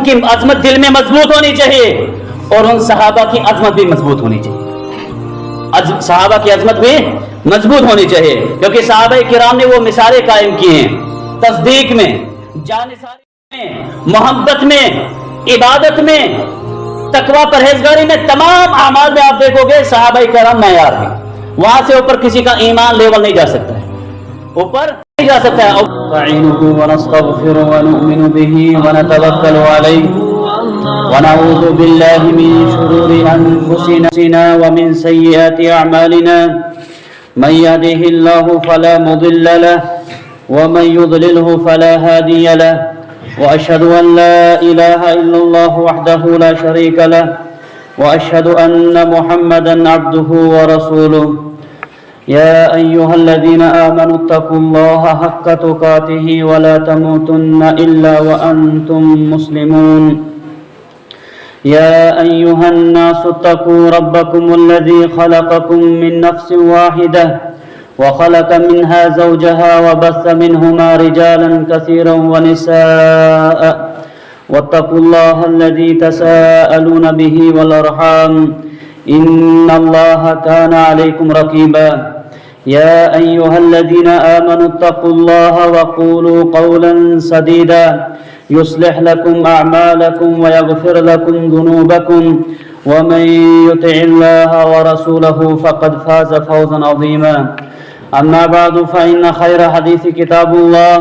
کی عظمت دل میں مضبوط ہونی چاہیے اور ان صحابہ کی عظمت بھی مضبوط ہونی چاہیے. صحابہ کی عظمت بھی مضبوط ہونی چاہیے کیونکہ صحابہ کرام نے وہ مثالیں قائم کی ہیں تصدیق میں، جانثاری میں، محبت میں، عبادت میں، تقوی پرہیزگاری میں، تمام اعمال میں آپ دیکھو گے صحابہ کرام معیار ہیں. وہاں سے اوپر کسی کا ایمان لیول نہیں جا سکتا ہے، اوپر نہیں جا سکتا ہے. نستعینہ ونستغفر ونؤمن به ونتوکل علیہ ونعوذ باللہ من شرور انفسنا ومن سیئات اعمالنا من يهده الله فلا مضل له ومن يضلله فلا هادي له واشهد ان لا اله الا الله وحده لا شريك له واشهد ان محمدا عبده ورسوله. يا ايها الذين امنوا اتقوا الله حق تقاته ولا تموتن الا وانتم مسلمون. يا ايها الناس اتقوا ربكم الذي خلقكم من نفس واحده وخلق منها زوجها وبث منهما رجالا كثيرا ونساء واتقوا الله الذي تساءلون به والارحام ان الله كان عليكم رقيبا. يا ايها الذين امنوا اتقوا الله وقولوا قولا سديدا يصلح لكم اعمالكم ويغفر لكم ذنوبكم ومن يطع الله ورسوله فقد فاز فوزا عظيما. اما بعد فان خير حديث كتاب الله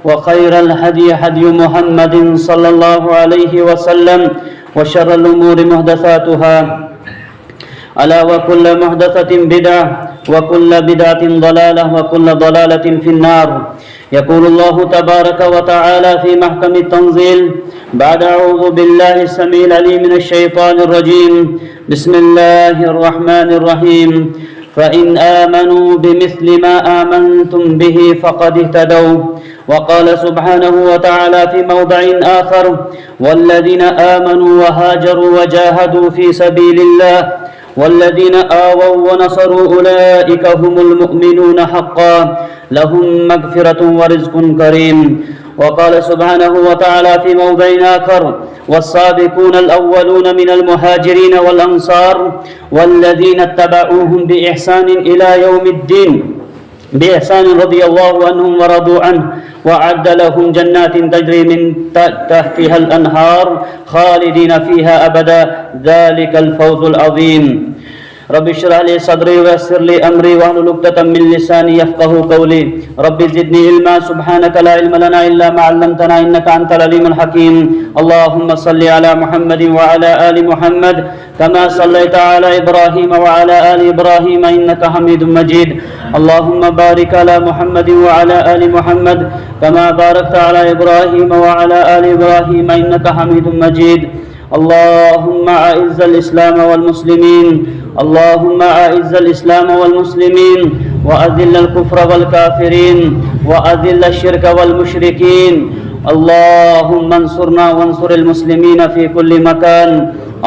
وخير الهدي هدي محمد صلى الله عليه وسلم وشر الامور محدثاتها الا وكل محدثة بدعة وكل بدعة ضلالة وكل ضلالة في النار. يقول الله تبارك وتعالى في محكم التنزيل بعد أعوذ بالله السميع العليم من الشيطان الرجيم بسم الله الرحمن الرحيم فإن آمنوا بمثل ما آمنتم به فقد اهتدوا. وقال سبحانه وتعالى في موضع آخر والذين آمنوا وهاجروا وجاهدوا في سبيل الله والذين آووا ونصروا أولئك هم المؤمنون حقا لهم مغفرة ورزق كريم. وقال سبحانه وتعالى في موضع آخر والسابقون الأولون من المهاجرين والأنصار والذين اتبعوهم بإحسان إلى يوم الدين بإحسان رضي الله عنهم ورضوا عنه وأعد لهم جنات تجري من تحتها الأنهار خالدين فيها أبدا ذلك الفوز العظيم. رب اشرح لي صدري ويسر لي امري واحلل عقدة من لساني يفقهوا قولي. رب زدني علما سبحانك لا علم لنا الا ما علمتنا انك انت العليم الحكيم. اللهم صل على محمد وعلى ال محمد كما صليت على ابراهيم وعلى ال ابراهيم انك حميد مجيد. اللهم بارك على محمد وعلى ال محمد كما باركت على ابراهيم وعلى ال ابراهيم انك حميد مجيد. اللهم اعز الاسلام والمسلمين اللهم اعز الاسلام والمسلمين واذل الكفر والكافرين واذل الشرك والمشركين. اللهم انصرنا وانصر المسلمين في كل مكان.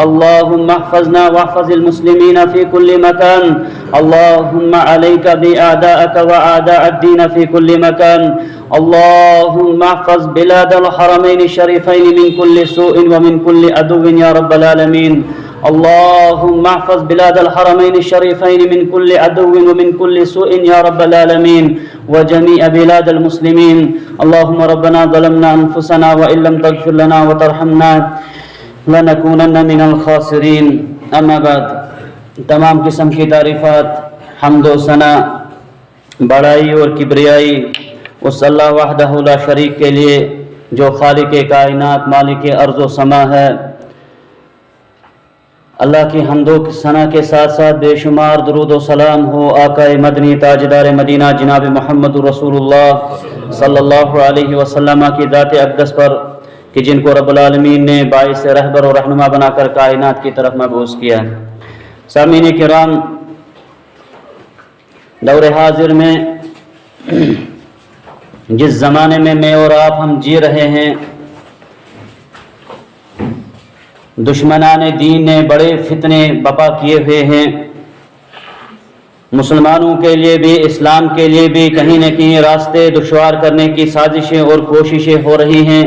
اللهم احفظنا واحفظ المسلمين في كل مكان. اللهم عليك بأعدائك وأعداء الدين في كل مكان. اللهم احفظ بلاد الحرمين الشريفين من كل سوء ومن كل عدو يا رب العالمين. اللهم احفظ بلاد الحرمين الشريفين من كل عدو ومن كل سوء يا رب العالمين وجميع بلاد المسلمين. اللهم ربنا ظلمنا أنفسنا وإن لم تغفر لنا وترحمنا لنکونن من الخاسرین. اما بعد تمام قسم کی تعریفات حمد و ثنا بڑائی اور کبریائی اس اللہ وحدہ لا شریک کے لیے جو خالق کائنات مالک ارض و سما ہے. اللہ کی حمد و ثنا کے ساتھ ساتھ بے شمار درود و سلام ہو آقا مدنی تاجدار مدینہ جناب محمد رسول اللہ صلی اللہ علیہ وسلم کی ذات اقدس پر کہ جن کو رب العالمین نے باعث رہبر و رہنما بنا کر کائنات کی طرف مبعوث کیا. سامعین کرام، دور حاضر میں جس زمانے میں اور آپ ہم جی رہے ہیں، دشمنان دین نے بڑے فتنے بپا کیے ہوئے ہیں. مسلمانوں کے لیے بھی اسلام کے لیے بھی کہیں نہ کہیں راستے دشوار کرنے کی سازشیں اور کوششیں ہو رہی ہیں.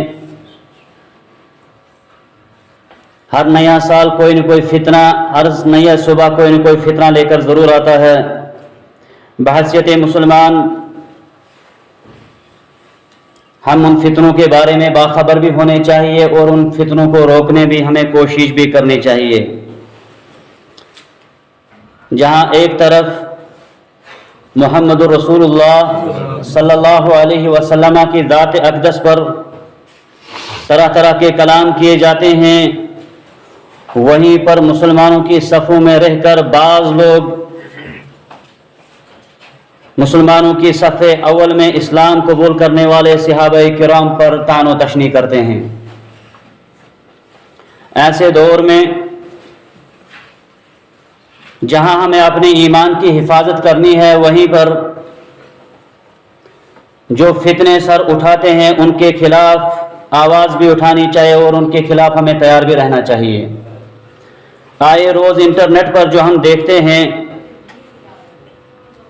ہر نیا سال کوئی نہ کوئی فتنہ، ہر نیا صبح کوئی نہ کوئی فتنہ لے کر ضرور آتا ہے۔ بحیثیت مسلمان ہم ان فتنوں کے بارے میں باخبر بھی ہونے چاہیے اور ان فتنوں کو روکنے بھی ہمیں کوشش بھی کرنی چاہیے۔ جہاں ایک طرف محمد رسول اللہ صلی اللہ علیہ وسلم کی ذات اقدس پر طرح طرح کے کلام کیے جاتے ہیں، وہیں پر مسلمانوں کی صفوں میں رہ کر بعض لوگ مسلمانوں کی صف اول میں اسلام قبول کرنے والے صحابہ کرام پر طعن و تشنیع کرتے ہیں۔ ایسے دور میں جہاں ہمیں اپنے ایمان کی حفاظت کرنی ہے، وہیں پر جو فتنے سر اٹھاتے ہیں ان کے خلاف آواز بھی اٹھانی چاہیے اور ان کے خلاف ہمیں تیار بھی رہنا چاہیے۔ آئے روز انٹرنیٹ پر جو ہم دیکھتے ہیں،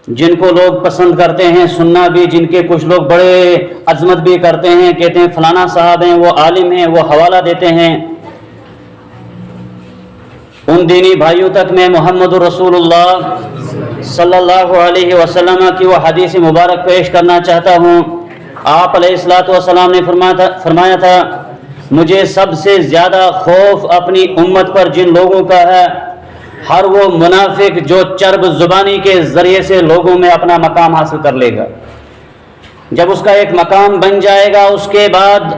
جن کو لوگ پسند کرتے ہیں سننا بھی، جن کے کچھ لوگ بڑے عظمت بھی کرتے ہیں، کہتے ہیں فلانا صاحب ہیں، وہ عالم ہیں، وہ حوالہ دیتے ہیں، ان دینی بھائیوں تک میں محمد رسول اللہ صلی اللہ علیہ وسلم کی وہ حدیث مبارک پیش کرنا چاہتا ہوں۔ آپ علیہ الصلوۃ والسلام نے فرمایا تھا، مجھے سب سے زیادہ خوف اپنی امت پر جن لوگوں کا ہے، ہر وہ منافق جو چرب زبانی کے ذریعے سے لوگوں میں اپنا مقام حاصل کر لے گا۔ جب اس کا ایک مقام بن جائے گا، اس کے بعد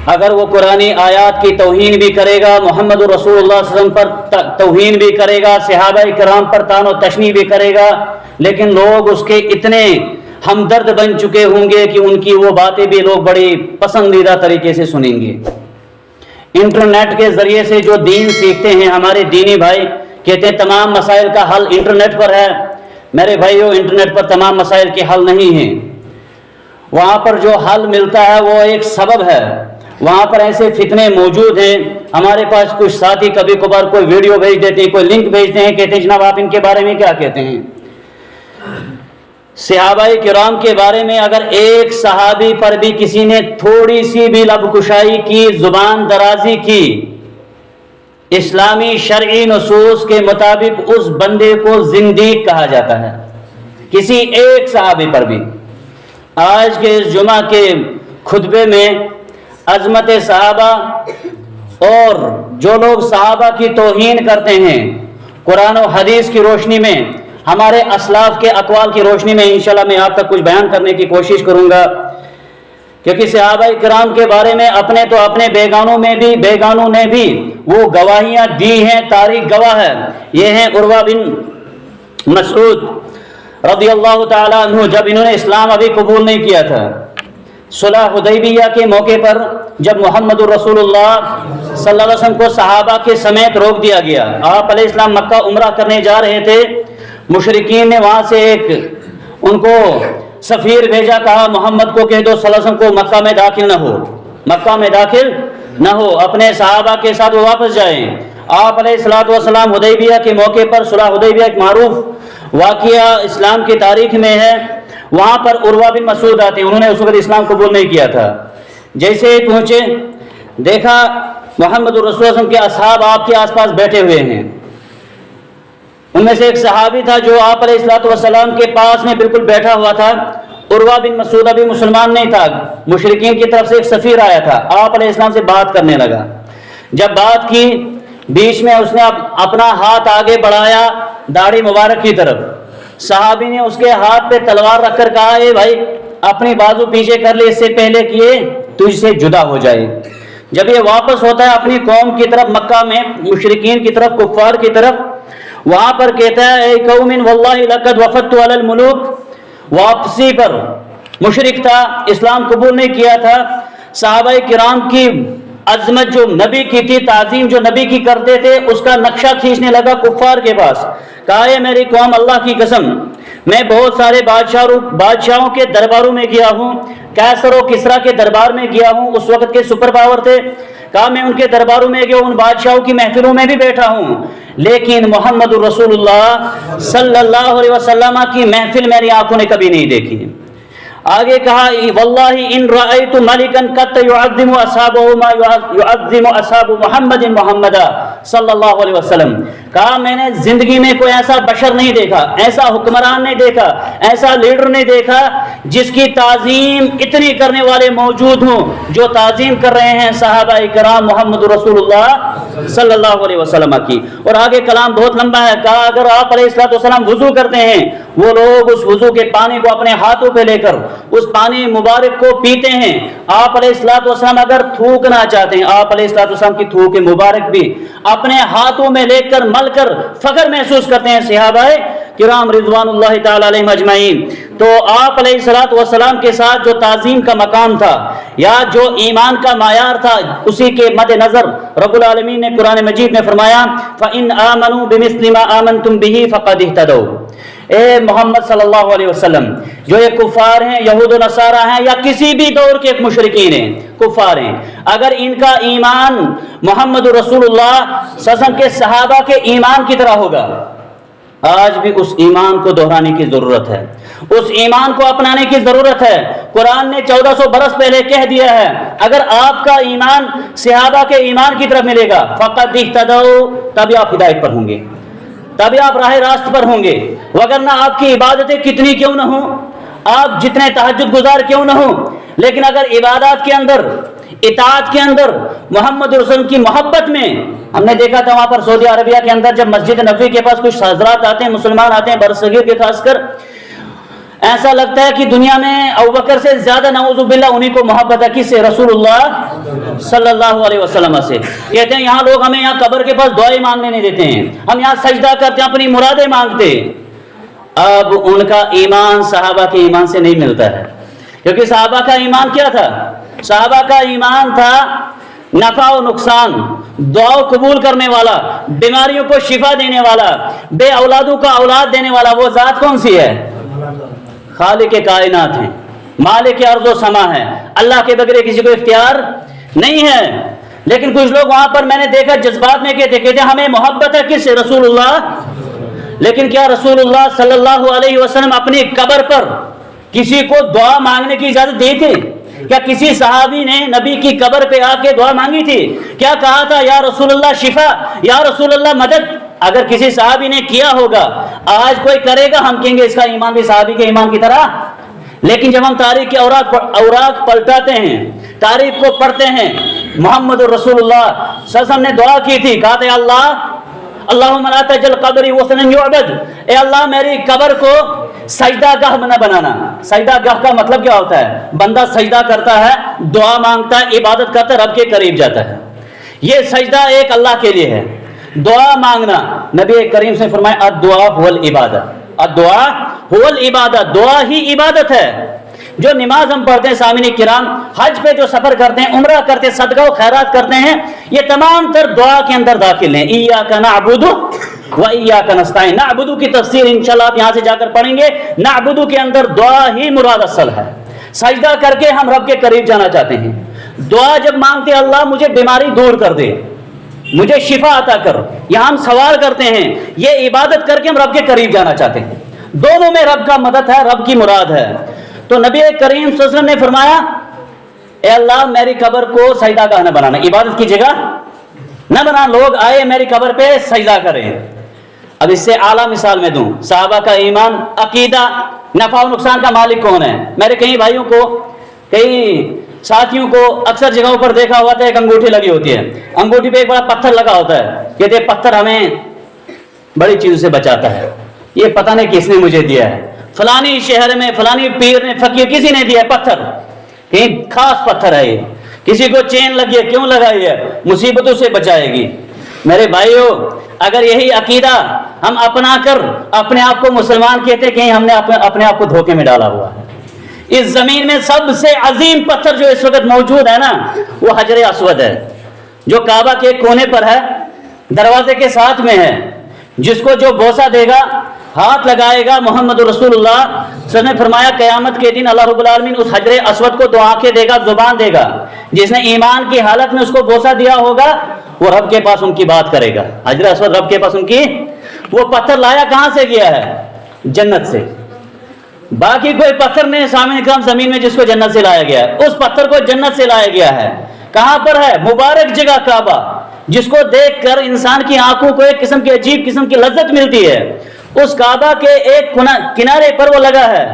اگر وہ قرآنی آیات کی توہین بھی کرے گا، محمد رسول اللہ صلی اللہ علیہ وسلم پر توہین بھی کرے گا، صحابہ کرام پر طعن و تشنیع بھی کرے گا، لیکن لوگ اس کے اتنے ہمدرد بن چکے ہوں گے کہ ان کی وہ باتیں بھی لوگ بڑی پسندیدہ طریقے سے سنیں گے۔ انٹرنیٹ کے ذریعے سے جو دین سیکھتے ہیں ہمارے دینی بھائی، کہتے ہیں تمام مسائل کا حل انٹرنیٹ پر ہے۔ میرے بھائیو، انٹرنیٹ پر تمام مسائل کے حل نہیں ہیں۔ وہاں پر جو حل ملتا ہے وہ ایک سبب ہے۔ وہاں پر ایسے فتنے موجود ہیں، ہمارے پاس کچھ ساتھی کبھی کبھار کوئی ویڈیو بھیج دیتے ہیں، کوئی لنک بھیجتے ہیں، کہتے ہیں جناب آپ ان کے بارے میں کیا کہتے ہیں؟ صحابہ کرام کے بارے میں اگر ایک صحابی پر بھی کسی نے تھوڑی سی بھی لب کشائی کی، زبان درازی کی، اسلامی شرعی نصوص کے مطابق اس بندے کو زندیق کہا جاتا ہے، کسی ایک صحابی پر بھی۔ آج کے اس جمعہ کے خطبے میں عظمت صحابہ اور جو لوگ صحابہ کی توہین کرتے ہیں، قرآن و حدیث کی روشنی میں، ہمارے اسلاف کے اقوال کی روشنی میں انشاءاللہ میں آپ تک کچھ بیان کرنے کی کوشش کروں گا، کیونکہ صحابہ کرام کے بارے میں اپنے تو اپنے بیگانوں نے بھی وہ گواہیاں دی ہیں، تاریخ گواہ ہے۔ یہ ہیں عروہ بن مسعود رضی اللہ تعالیٰ عنہ، جب انہوں نے اسلام ابھی قبول نہیں کیا تھا، صلح حدیبیہ کے موقع پر جب محمد رسول اللہ صلی اللہ علیہ وسلم کو صحابہ کے سمیت روک دیا گیا، آپ علیہ السلام مکہ عمرہ کرنے جا رہے تھے، مشرکین نے وہاں سے ایک ان کو سفیر بھیجا، کہا محمد کو کہہ دو صلی اللہ علیہ وسلم کو مکہ میں داخل نہ ہو، اپنے صحابہ کے ساتھ وہ واپس جائیں۔ آپ علیہ الصلوۃ والسلام حدیبیہ کے موقع پر، صلح حدیبیہ ایک معروف واقعہ اسلام کی تاریخ میں ہے، وہاں پر عروہ بن مسعود آتے ہیں، انہوں نے اس وقت اسلام قبول نہیں کیا تھا۔ جیسے ہی پہنچے، دیکھا محمد رسول اللہ صلی اللہ علیہ وسلم کے اصحاب آپ کے آس پاس بیٹھے ہوئے ہیں۔ ان میں سے ایک صحابی تھا جو آپ علیہ الصلوۃ والسلام کے پاس میں بالکل بیٹھا ہوا تھا۔ عروہ بن مسعود ابھی مسلمان نہیں تھا، مشرکین کی طرف سے ایک سفیر آیا تھا، آپ علیہ السلام سے بات کرنے لگا۔ جب بات کی، بیچ میں اس نے اپنا ہاتھ آگے بڑھایا داڑھی مبارک کی طرف، صحابی نے اس کے ہاتھ پہ تلوار رکھ کر کہا، اے بھائی اپنی بازو پیچھے کر لے، اس سے پہلے کہ یہ تجھ سے جدا ہو جائے۔ جب یہ واپس ہوتا ہے اپنی قوم کی طرف، مکہ میں مشرکین کی طرف، کفار کی طرف، وہاں پر کہتا ہے، اے قوم واللہ لقد وفدت علی الملوک، واپسی پر مشرک تھا، اسلام قبول نہیں کیا تھا۔ صحابہ کرام کی عظمت جو نبی کی تھی، تعظیم جو نبی کی کرتے تھے، اس کا نقشہ کھینچنے لگا کفار کے پاس، کہا ہے میری قوم اللہ کی قسم، میں بہت سارے بادشاہوں کے درباروں میں گیا ہوں، کیسر و کسرا کے دربار میں گیا ہوں، اس وقت کے سپر پاور تھے، کہا میں ان کے درباروں میں گیا، ان بادشاہوں کی محفلوں میں بھی بیٹھا ہوں، لیکن محمد رسول اللہ صلی اللہ علیہ وسلم کی محفل میری آنکھوں نے کبھی نہیں دیکھی۔ آگے کہا واللہ ان رأیت ملکا قط یعظم اصحابہ ما یعظم اصحاب محمد محمدا صلی اللہ علیہ وسلم. کہا میں نے زندگی میں کوئی ایسا بشر نہیں دیکھا، ایسا حکمران نہیں دیکھا، ایسا لیڈر نہیں دیکھا جس کی تعظیم اتنی کرنے والے موجود ہوں جو تعظیم کر رہے ہیں صحابہ کرام محمد رسول اللہ صلی اللہ علیہ وسلم کی. اور آگے کلام بہت لمبا ہے. کہا اگر آپ علیہ الصلوۃ والسلام وضو کرتے ہیں، وہ لوگ اس وضو کے پانی کو اپنے ہاتھوں پہ لے کر اس پانی مبارک کو پیتے ہیں. آپ علیہ الصلوۃ والسلام اگر تھوکنا چاہتے ہیں، آپ علیہ الصلوۃ والسلام کی تھوک مبارک بھی اپنے ہاتھوں میں لے کر مل کر فخر محسوس کرتے ہیں صحابہ کرام رضوان اللہ تعالی علیہم اجمعین. تو آپ علیہ الصلوۃ والسلام کے ساتھ جو تعظیم کا مقام تھا یا جو ایمان کا معیار تھا، اسی کے مد نظر رب العالمین نے قرآن مجید میں فرمایا فَإِنْ آمَنُوا بِمِثْلِ مَا آمَنْتُمْ بِهِ فَقَدِ اهْتَدَوْا. اے محمد صلی اللہ علیہ وسلم، جو یہ کفار ہیں، یہود و نصارہ ہیں یا کسی بھی دور کے مشرکین ہیں، کفار ہیں، اگر ان کا ایمان محمد رسول اللہ صلی اللہ علیہ وسلم کے صحابہ کے ایمان کی طرح ہوگا، آج بھی اس ایمان کو دہرانے کی ضرورت ہے، اس ایمان کو اپنانے کی ضرورت ہے. قرآن نے 1400 برس پہلے کہہ دیا ہے اگر آپ کا ایمان صحابہ کے ایمان کی طرف ملے گا فقط اہتدوا، تبھی آپ ہدایت پر ہوں گے، تبھی آپ راہ راست پر ہوں گے. وگرنہ آپ کی عبادتیں کتنی کیوں نہ ہوں، آپ جتنے تہجد گزار کیوں نہ ہوں، لیکن اگر عبادات کے اندر، اطاعت کے اندر، محمد رسول کی محبت میں، ہم نے دیکھا تھا وہاں پر سعودی عربیہ کے اندر جب مسجد نبوی کے پاس کچھ حضرات آتے ہیں، مسلمان آتے ہیں برصغیر کے، خاص کر ایسا لگتا ہے کہ دنیا میں ابوبکر سے زیادہ نعوذ باللہ انہی کو محبت ہے. کس سے؟ رسول اللہ صلی اللہ علیہ وسلم سے. کہتے ہیں یہاں لوگ ہمیں یہاں قبر کے پاس دعائیں مانگنے نہیں دیتے ہیں، ہم یہاں سجدہ کرتے ہیں، اپنی مرادیں مانگتے. اب ان کا ایمان صحابہ کے ایمان سے نہیں ملتا ہے، کیونکہ صحابہ کا ایمان کیا تھا؟ صحابہ کا ایمان تھا نفع و نقصان، دعا قبول کرنے والا، بیماریوں کو شفا دینے والا، بے اولادوں کا اولاد دینے والا. وہ ذات کون سی ہے؟ خالق کائنات ہیں، مالک ارض و سما ہے، اللہ کے بغیر کسی کو اختیار نہیں ہے. لیکن کچھ لوگ وہاں پر میں نے دیکھا جذبات میں کہتے ہمیں محبت ہے کس سے؟ رسول اللہ. لیکن کیا رسول اللہ صلی اللہ علیہ وسلم اپنی قبر پر کسی کو دعا مانگنے کی اجازت دی تھی؟ کیا کسی صحابی نے نبی کی قبر پہ آ کے دعا مانگی تھی؟ کیا کہا تھا یا رسول اللہ شفا، یا رسول اللہ مدد؟ اگر کسی صحابی نے کیا ہوگا، آج کوئی کرے گا، ہم کہیں گے اس کا ایمان بھی صحابی کے ایمان کی طرح. لیکن جب ہم تاریخ کے اوراق پلٹاتے ہیں، تاریخ کو پڑھتے ہیں، محمد رسول اللہ صلی اللہ علیہ وسلم نے دعا کی تھی، کہا تھا اللہم لا تجعل قبری وثنا یعبد، اے اللہ میری قبر کو سجدہ گاہ نہ بنانا. سجدہ گاہ کا مطلب کیا ہوتا ہے؟ بندہ سجدہ کرتا ہے، دعا مانگتا ہے، عبادت کرتا ہے، رب کے قریب جاتا ہے. یہ سجدہ ایک اللہ کے لیے ہے، دعا مانگنا. نبی کریم سے فرمایا الدعاء هو العبادت، الدعاء هو العبادت، دعا ہی عبادت ہے. جو نماز ہم پڑھتے ہیں سامعین کرام، حج پہ جو سفر کرتے ہیں، عمرہ کرتے ہیں، صدقہ و خیرات کرتے ہیں، یہ تمام تر دعا کے اندر داخل ہیں. ایاک نعبد و ایاک نستعین. نعبد کی تفسیر انشاءاللہ آپ یہاں سے جا کر پڑھیں گے. نعبد کے اندر دعا ہی مراد اصل ہے. سجدہ کر کے ہم رب کے قریب جانا چاہتے ہیں. دعا جب مانگتے ہیں اللہ مجھے بیماری دور کر دے، مجھے شفا عطا کر، یہاں ہم سوال کرتے ہیں، یہ عبادت کر کے ہم رب کے قریب جانا چاہتے ہیں. دونوں میں رب کا مدد ہے، رب کی مراد ہے. تو نبی کریم صلی اللہ علیہ وسلم نے فرمایا اے اللہ میری قبر کو سجدہ گاہ نہ بنانا، عبادت کی جگہ نہ بنانا. لوگ آئے میری قبر پہ سجدہ کریں. اب اس سے اعلیٰ مثال میں دوں، صحابہ کا ایمان، عقیدہ، نفع و نقصان کا مالک کون ہے. میرے کئی بھائیوں کو، کئی ساتھیوں کو اکثر جگہوں پر دیکھا ہوا تھا، ایک انگوٹھی لگی ہوتی ہے، انگوٹھی پہ ایک بڑا پتھر لگا ہوتا ہے، کہتے ہیں پتھر ہمیں بڑی چیزوں سے بچاتا ہے. یہ پتہ نہیں کس نے مجھے دیا ہے، فلانی شہر میں فلانی پیر نے، فقیر کسی نے دیا ہے پتھر، کہیں خاص پتھر ہے. یہ کسی کو چین لگی ہے، کیوں لگائی ہے؟ مصیبتوں سے بچائے گی. میرے بھائیوں اگر یہی عقیدہ ہم اپنا کر اپنے آپ کو مسلمان کہتے ہیں، کہیں ہم نے اپنے آپ کو دھوکے میں ڈالا ہوا ہے. اس زمین میں سب سے عظیم پتھر جو اس وقت موجود ہے نا، وہ حجر اسود ہے، جو کعبہ کے کونے پر ہے، دروازے کے ساتھ میں ہے. جس کو جو بوسہ دے گا، ہاتھ لگائے گا، محمد رسول اللہ صلی اللہ علیہ وسلم نے فرمایا قیامت کے دن اللہ رب العالمین اس حجر اسود کو دو آنکھیں دے گا، زبان دے گا. جس نے ایمان کی حالت میں اس کو بوسہ دیا ہوگا وہ رب کے پاس ان کی بات کرے گا. حجر اسود رب کے پاس ان کی. وہ پتھر لایا کہاں سے گیا ہے؟ جنت سے. باقی کوئی پتھر نہیں سامنے کرام زمین میں جس کو جنت سے لایا گیا ہے، اس پتھر کو جنت سے لایا گیا ہے۔ کہاں پر ہے؟ مبارک جگہ کعبہ، جس کو دیکھ کر انسان کی آنکھوں کو ایک قسم کی عجیب قسم کی لذت ملتی ہے۔ اس کعبہ کے ایک کنارے پر وہ لگا ہے،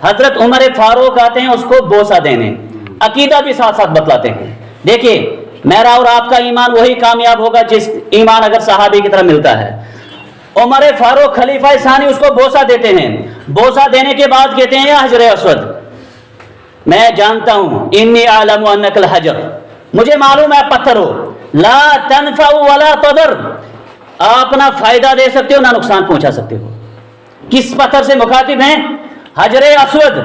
حضرت عمر فاروق آتے ہیں اس کو بوسہ دینے، عقیدہ بھی ساتھ ساتھ بتلاتے ہیں۔ دیکھیے میرا اور آپ کا ایمان وہی کامیاب ہوگا جس ایمان اگر صحابی کی طرح ملتا ہے۔ عمر فاروق خلیفہ ثانی اس کو بوسہ دیتے ہیں، بوسہ دینے کے بعد کہتے ہیں یا حجر اسود، میں جانتا ہوں انی اعلم انک الحجر، مجھے معلوم ہے پتھر ہو، لا تنفع ولا تضر، آپ نہ فائدہ دے سکتے ہو نہ نقصان پہنچا سکتے ہو۔ کس پتھر سے مخاطب ہیں؟ حجر اسود،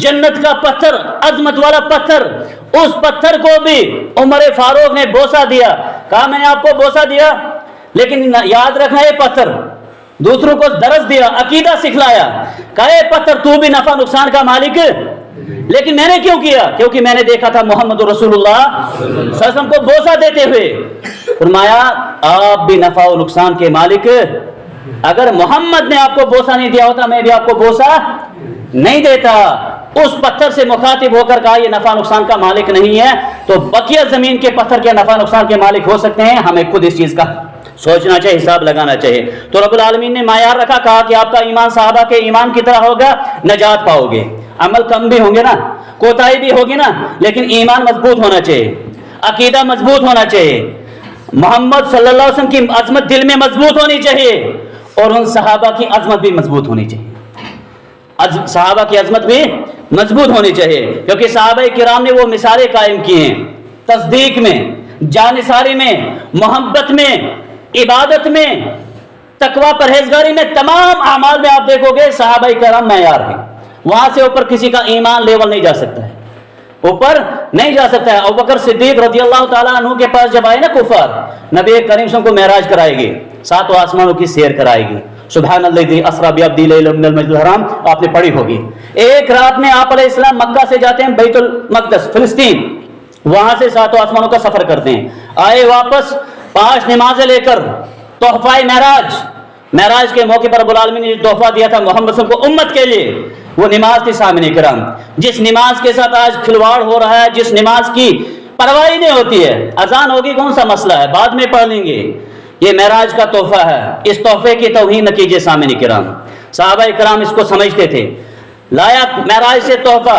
جنت کا پتھر، عظمت والا پتھر۔ اس پتھر کو بھی عمر فاروق نے بوسہ دیا، کہا میں نے آپ کو بوسہ دیا لیکن یاد رکھنا یہ پتھر، دوسروں کو درس دیا، عقیدہ سکھلایا، کہا اے پتھر تو بھی نفع نقصان کا مالک، لیکن میں نے کیوں کیا؟ کیونکہ میں نے دیکھا تھا محمد رسول اللہ صلی اللہ علیہ وسلم کو بوسہ دیتے ہوئے۔ فرمایا آپ بھی نفع و نقصان کے مالک، اگر محمد نے آپ کو بوسہ نہیں دیا ہوتا میں بھی آپ کو بوسہ نہیں دیتا۔ اس پتھر سے مخاطب ہو کر کہا یہ نفع نقصان کا مالک نہیں ہے، تو بقیہ زمین کے پتھر کے نفع نقصان کے مالک ہو سکتے ہیں۔ ہمیں خود اس چیز کا سوچنا چاہیے، حساب لگانا چاہیے۔ تو رب العالمین نے معیار رکھا، کہا کہ آپ کا ایمان صحابہ کے ایمان کی طرح ہوگا، نجات پاؤ گے۔ عمل کم بھی ہوں گے نا، کوتاہی بھی ہوگی نا، لیکن ایمان مضبوط ہونا چاہیے، عقیدہ مضبوط ہونا چاہیے، محمد صلی اللہ علیہ وسلم کی عظمت دل میں مضبوط ہونی چاہیے، اور ان صحابہ کی عظمت بھی مضبوط ہونی چاہیے، صحابہ کی عظمت بھی مضبوط ہونی چاہیے، کیونکہ صحابہ کرام نے وہ مثالیں قائم کی ہیں تصدیق میں، جانثاری میں، محبت میں، عبادت میں، تقوی پرہیزگاری میں، تمام اعمال میں آپ دیکھو گے صحابہ کرام معیار ہیں۔ وہاں سے اوپر کسی کا ایمان لیول نہیں جا سکتا ہے، اوپر نہیں جا سکتا ہے۔ ابوبکر صدیق رضی اللہ تعالیٰ عنہ کے پاس جب آئے نا کفار، نبی کریم صلی اللہ علیہ وسلم کو معراج کرائے گی، ساتوں آسمانوں کی سیر کرائے گی، سبحان الذی اسری بعبدہ لیلا من المسجد الحرام آپ نے پڑھی ہوگی۔ ایک رات میں آپ علیہ السلام مکہ سے جاتے ہیں بیت المقدس فلسطین، وہاں سے ساتوں آسمانوں کا سفر کرتے ہیں، آئے واپس 5 نمازیں لے کر، تحفہ معراج کے موقع پر رب العالمین نے تحفہ دیا تھا محمد صلی اللہ علیہ وسلم کو امت کے لیے، وہ نماز تھی سامعین کرام۔ جس نماز کے ساتھ آج کھلواڑ ہو رہا ہے، جس نماز کی پرواہ نہیں ہوتی ہے، اذان ہوگی کون سا مسئلہ ہے، بعد میں پڑھ لیں گے، یہ معراج کا تحفہ ہے، اس تحفے کی توہین نہ کیجیے سامعین کرام۔ صحابہ کرام اس کو سمجھتے تھے، لایا معراج سے تحفہ۔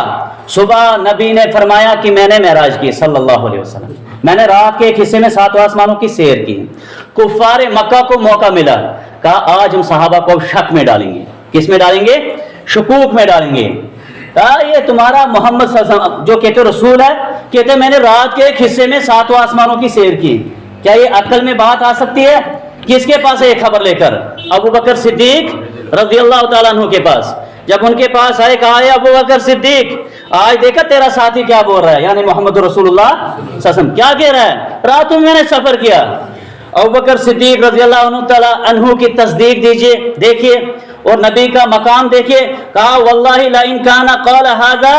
صبح نبی نے فرمایا کہ میں نے معراج کی صلی اللہ علیہ وسلم، میں نے رات کے ایک حصے میں 7 آسمانوں کی سیر کی۔ کفار مکہ کو موقع ملا، کہا آج ہم صحابہ کو شک میں ڈالیں گے۔ کس میں ڈالیں گے؟ شکوک میں ڈالیں گے۔ کہا یہ تمہارا محمد صلی اللہ علیہ وسلم جو کہتے رسول ہے، کہتے میں نے رات کے ایک حصے میں 7 آسمانوں کی سیر کی، کیا یہ عقل میں بات آ سکتی ہے؟ کس کے پاس ہے یہ خبر لے کر؟ ابوبکر صدیق رضی اللہ تعالیٰ عنہ کے پاس۔ جب ان کے پاس آئے، کہا اے ابوبکر صدیق، آج دیکھا تیرا ساتھی کیا بول رہا ہے، یعنی محمد رسول اللہ صلی اللہ علیہ وسلم کیا کہہ رہا ہے، رات میں نے سفر کیا۔ ابوبکر صدیق رضی اللہ تعالیٰ عنہ کی تصدیق دیجئے، دیکھیے، اور نبی کا مقام دیکھیے، کہا واللہ لئن کان قال ھذا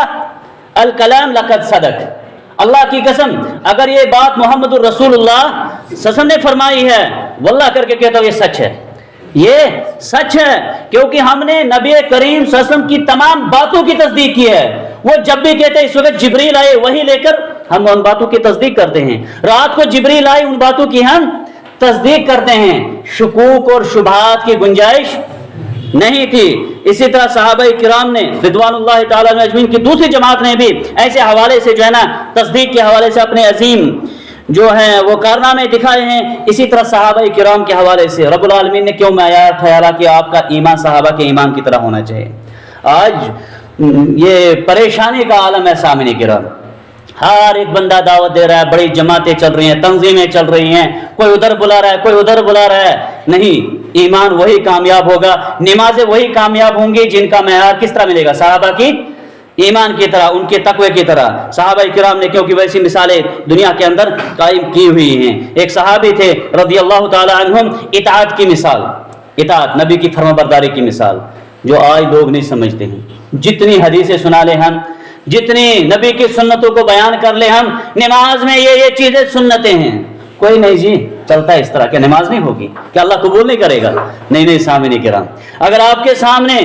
الکلام لقد صدق، اللہ کی قسم اگر یہ بات محمد الرسول اللہ صلی اللہ علیہ وسلم نے فرمائی ہے، واللہ کر کے کہتا ہوں یہ سچ ہے، یہ سچ ہے، کیونکہ ہم نے نبی کریم صلی اللہ علیہ وسلم کی تمام باتوں کی تصدیق کی ہے۔ وہ جب بھی کہتے ہیں اس وقت جبریل آئے وہی لے کر، ہم ان باتوں کی تصدیق کرتے ہیں، رات کو جبریل آئے ان باتوں کی ہم تصدیق کرتے ہیں، شکوک اور شبہات کی گنجائش نہیں تھی۔ اسی طرح صحابہ کرام نے رضوان اللہ تعالیٰ اجمعین کی دوسری جماعت نے بھی ایسے حوالے سے جو ہے نا تصدیق کے حوالے سے اپنے عظیم جو ہیں وہ کارنامے دکھائے ہیں۔ اسی طرح صحابہ کرام کے حوالے سے رب العالمین نے کیوں معیار ٹھہرا کہ آپ کا ایمان صحابہ کے ایمان کی طرح ہونا چاہیے۔ آج یہ پریشانی کا عالم ہے سامعین کرام، ہر ایک بندہ دعوت دے رہا ہے، بڑی جماعتیں چل رہی ہیں، تنظیمیں چل رہی ہیں، کوئی ادھر بلا رہا ہے، کوئی ادھر بلا رہا ہے۔ نہیں، ایمان وہی کامیاب ہوگا، نمازیں وہی کامیاب ہوں گی جن کا معیار کس طرح ملے گا؟ صحابہ کی ایمان کی طرح، ان کے تقوی کی طرح۔ صحابہ کرام نے کیونکہ ویسی مثالیں دنیا کے اندر قائم کی ہوئی ہیں۔ ایک صحابی تھے رضی اللہ تعالی عنہم، اطاعت کی مثال، اطاعت نبی کی فرمانبرداری کی مثال، جو آج لوگ نہیں سمجھتے ہیں۔ جتنی حدیثیں سنا لے ہم، جتنی نبی کی سنتوں کو بیان کر لے ہم، نماز میں یہ چیزیں سنتیں ہیں، کوئی نہیں جی چلتا ہے اس طرح کہ نماز نہیں ہوگی، کہ اللہ قبول نہیں کرے گا؟ نہیں سامنے کرام، اگر آپ کے سامنے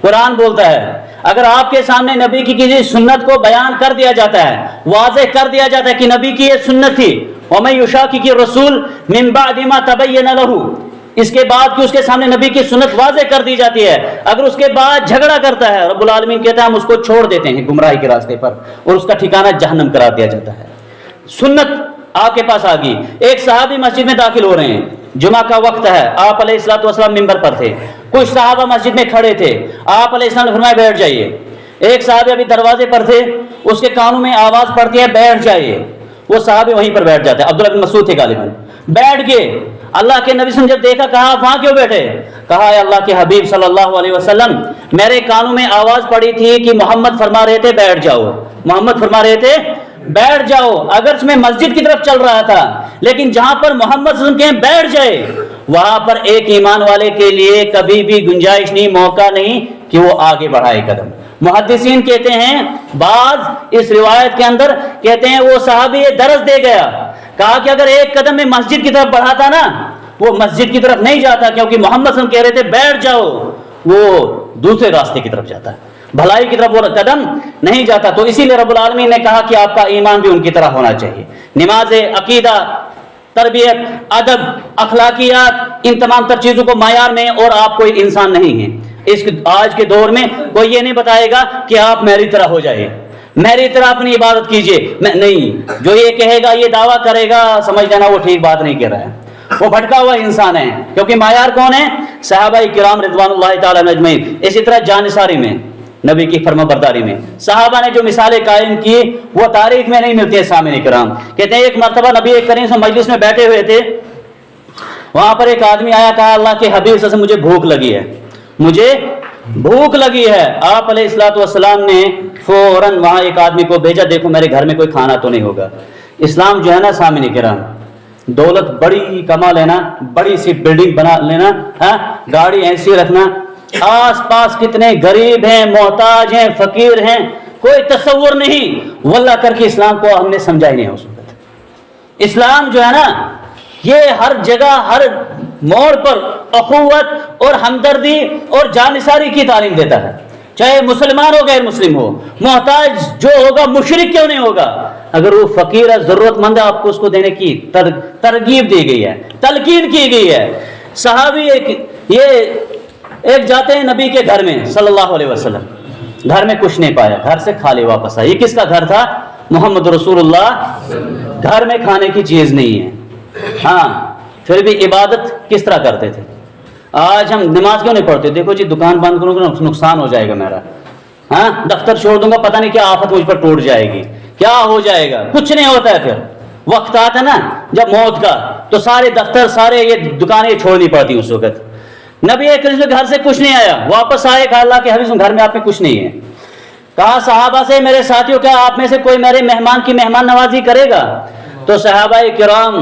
قرآن بولتا ہے، اگر آپ کے سامنے نبی کی کسی سنت کو بیان کر دیا جاتا ہے، واضح کر دیا جاتا ہے کہ نبی کی یہ سنت تھی، وَمَن يُشَاقِقِ الرَّسُولَ مِن بَعْدِ مَا تَبَيَّنَ لَهُ، اس کے بعد کہ اس کے سامنے نبی کی سنت واضح کر دی جاتی ہے، اگر اس کے بعد جھگڑا کرتا ہے، رب العالمین کہتا ہے ہم اس کو چھوڑ دیتے ہیں گمراہی کے راستے پر اور اس کا ٹھکانہ جہنم قرار دیا جاتا ہے۔ سنت آپ کے پاس آ گئی۔ ایک صحابی مسجد میں داخل ہو رہے ہیں، جمعہ کا وقت ہے، آپ علیہ الصلوۃ والسلام ممبر پر تھے، کچھ صحابہ مسجد میں کھڑے تھے، آپ علیہ السلام نے فرمایا بیٹھ جائیے۔ ایک صحابی ابھی دروازے پر تھے، اس کے کانوں میں آواز پڑتی ہے بیٹھ جائیے، وہ صحابی وہیں پر بیٹھ جاتے ہیں، عبداللہ بن مسعود تھے غالباً، بیٹھ گئے۔ اللہ کے نبی صلی اللہ علیہ وسلم جب دیکھا، کہا آپ وہاں کیوں بیٹھے؟ کہا اے اللہ کے حبیب صلی اللہ علیہ وسلم، میرے کانوں میں آواز پڑی تھی کہ محمد فرما رہے تھے بیٹھ جاؤ، محمد فرما رہے تھے بیٹھ جاؤ۔ اگرچہ میں مسجد کی طرف چل رہا تھا، لیکن جہاں پر محمد صلی اللہ علیہ وسلم کہیں بیٹھ جائے، وہاں پر ایک ایمان والے کے لیے کبھی بھی گنجائش نہیں، موقع نہیں کہ وہ آگے بڑھائے قدم۔ محدثین کہتے ہیں، بعض اس روایت کے اندر کہتے ہیں وہ صحابی یہ درس دے گیا، کہا کہ اگر ایک قدم میں مسجد کی طرف بڑھاتا نا، وہ مسجد کی طرف نہیں جاتا، کیونکہ محمد صلی اللہ علیہ وسلم کہہ رہے تھے بیٹھ جاؤ، وہ دوسرے راستے کی طرف جاتا ہے، بھلائی کی طرف وہ قدم نہیں جاتا۔ تو اسی لیے رب العالمین نے کہا کہ آپ کا ایمان بھی ان کی طرح ہونا چاہیے۔ نماز، عقیدہ، تربیت، ادب، اخلاقیات، ان تمام تر چیزوں کو معیار میں، اور آپ کوئی انسان نہیں ہیں اس آج کے دور میں کوئی یہ نہیں بتائے گا کہ آپ میری طرح ہو جائے، میری طرح اپنی عبادت کیجئے، نہیں، جو یہ کہے گا، یہ دعویٰ کرے گا، سمجھ لینا وہ ٹھیک بات نہیں کہہ رہا ہے، وہ بھٹکا ہوا انسان ہے، کیونکہ معیار کون ہے؟ صحابہ کرام رضوان اللہ تعالی اجمعین۔ اسی طرح جانثاری میں، نبی کی فرما برداری میں صحابہ نے جو مثالیں قائم کی وہ تاریخ میں نہیں ملتی ہے۔ سامعین کرام کہتے ہیں ایک مرتبہ نبی کریم صلی اللہ علیہ وسلم مجلس میں بیٹھے ہوئے تھے، وہاں پر ایک آدمی آیا، کہا اللہ کے حبیب صلی اللہ علیہ وسلم مجھے بھوک لگی ہے، مجھے بھوک لگی ہے۔ آپ علیہ الصلوۃ والسلام نے فوراً وہاں ایک آدمی کو بھیجا، دیکھو میرے گھر میں کوئی کھانا تو نہیں ہوگا۔ اسلام جو ہے نا سامعین کرام، دولت بڑی کما لینا، بڑی سی بلڈنگ بنا لینا، گاڑی ایسی رکھنا، آس پاس کتنے غریب ہیں، محتاج ہیں، فقیر ہیں، کوئی تصور نہیں، واللہ کر کے اسلام کو ہم نے سمجھا ہی نہیں اس وقت۔ اسلام جو ہے نا یہ ہر جگہ ہر موڑ پر اخوت اور ہمدردی اور جانثاری کی تعلیم دیتا ہے، چاہے مسلمان ہو غیر مسلم ہو، محتاج جو ہوگا مشرک کیوں نہیں ہوگا، اگر وہ فقیر ہے ضرورت مند ہے، آپ کو اس کو دینے کی ترغیب دی گئی ہے، تلقین کی گئی ہے۔ صحابی ایک جاتے ہیں نبی کے گھر میں صلی اللہ علیہ وسلم، گھر میں کچھ نہیں پایا، گھر سے خالی واپس آئے۔ یہ کس کا گھر تھا؟ محمد رسول اللہ۔ گھر میں کھانے کی چیز نہیں ہے، ہاں پھر بھی عبادت کس طرح کرتے تھے۔ آج ہم نماز کیوں نہیں پڑھتے؟ دیکھو جی دکان بند کروں گا نقصان ہو جائے گا میرا، ہاں دفتر چھوڑ دوں گا پتہ نہیں کیا آفت مجھ پر ٹوٹ جائے گی، کیا ہو جائے گا، کچھ نہیں ہوتا ہے۔ پھر وقت آتا ہے نا جب موت کا، تو سارے دفتر سارے یہ دکانیں چھوڑنی پڑتی اس وقت۔ نبی کریم کے گھر سے کچھ نہیں آیا، واپس آئے، کہا اللہ کے حبیب گھر میں آپ میں کچھ نہیں ہے۔ کہا صحابہ سے میرے ساتھیوں کیا آپ میں سے کوئی میرے مہمان کی مہمان نوازی کرے گا؟ تو صحابہ کرام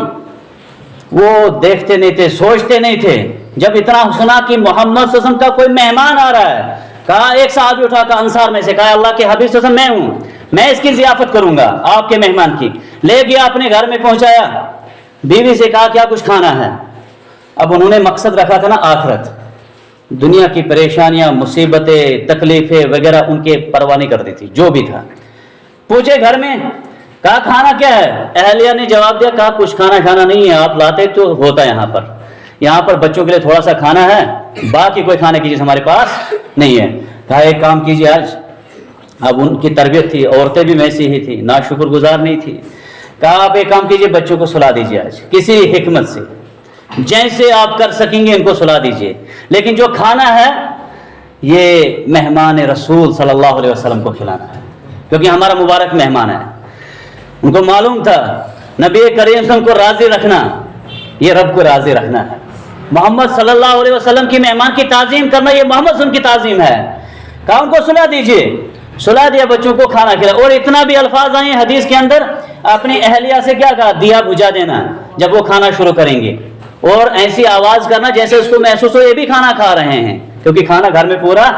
وہ دیکھتے نہیں تھے، سوچتے نہیں تھے، جب اتنا سنا کہ محمد صلی اللہ علیہ وسلم کا کوئی مہمان آ رہا ہے، کہا ایک صحابی اٹھا کر انصار میں سے، کہا اللہ کے حبیب صلی اللہ علیہ وسلم میں ہوں، میں اس کی ضیافت کروں گا آپ کے مہمان کی۔ لے گیا اپنے گھر میں پہنچایا، بیوی سے کہا کیا کچھ کھانا ہے؟ اب انہوں نے مقصد رکھا تھا نا آخرت، دنیا کی پریشانیاں، مصیبتیں، تکلیفیں وغیرہ ان کے پرواہ نہیں کرتی تھی، جو بھی تھا۔ پوچھے گھر میں، کہا کھانا کیا ہے؟ اہلیہ نے جواب دیا، کہا کچھ کھانا نہیں ہے، آپ لاتے تو ہوتا یہاں پر بچوں کے لیے تھوڑا سا کھانا ہے، باقی کوئی کھانے کی چیز ہمارے پاس نہیں ہے۔ کہا ایک کام کیجیے، آج اب ان کی تربیت تھی، عورتیں بھی ویسی ہی تھی، ناشکر گزار نہیں تھی، کہا آپ ایک کام کیجیے بچوں کو سلا دیجیے، آج کسی حکمت سے جیسے آپ کر سکیں گے ان کو سلا دیجیے، لیکن جو کھانا ہے یہ مہمان رسول صلی اللہ علیہ وسلم کو کھلانا ہے، کیونکہ ہمارا مبارک مہمان ہے۔ ان کو معلوم تھا نبی کریم صلی اللہ علیہ وسلم کو راضی رکھنا یہ رب کو راضی رکھنا ہے، محمد صلی اللہ علیہ وسلم کی مہمان کی تعظیم کرنا یہ محمد صلی اللہ علیہ وسلم کی تعظیم ہے۔ کہا ان کو سلا دیجیے، سلا دیا، بچوں کو کھانا کھلا، اور اتنا بھی الفاظ آئے حدیث کے اندر، اپنی اہلیہ سے کیا کہا؟ دیا بجھا دینا جب وہ کھانا شروع کریں گے، اور ایسی آواز کرنا جیسے اس کو محسوس ہو یہ بھی کھانا کھا رہے ہیں، کیونکہ کھانا گھر میں پورا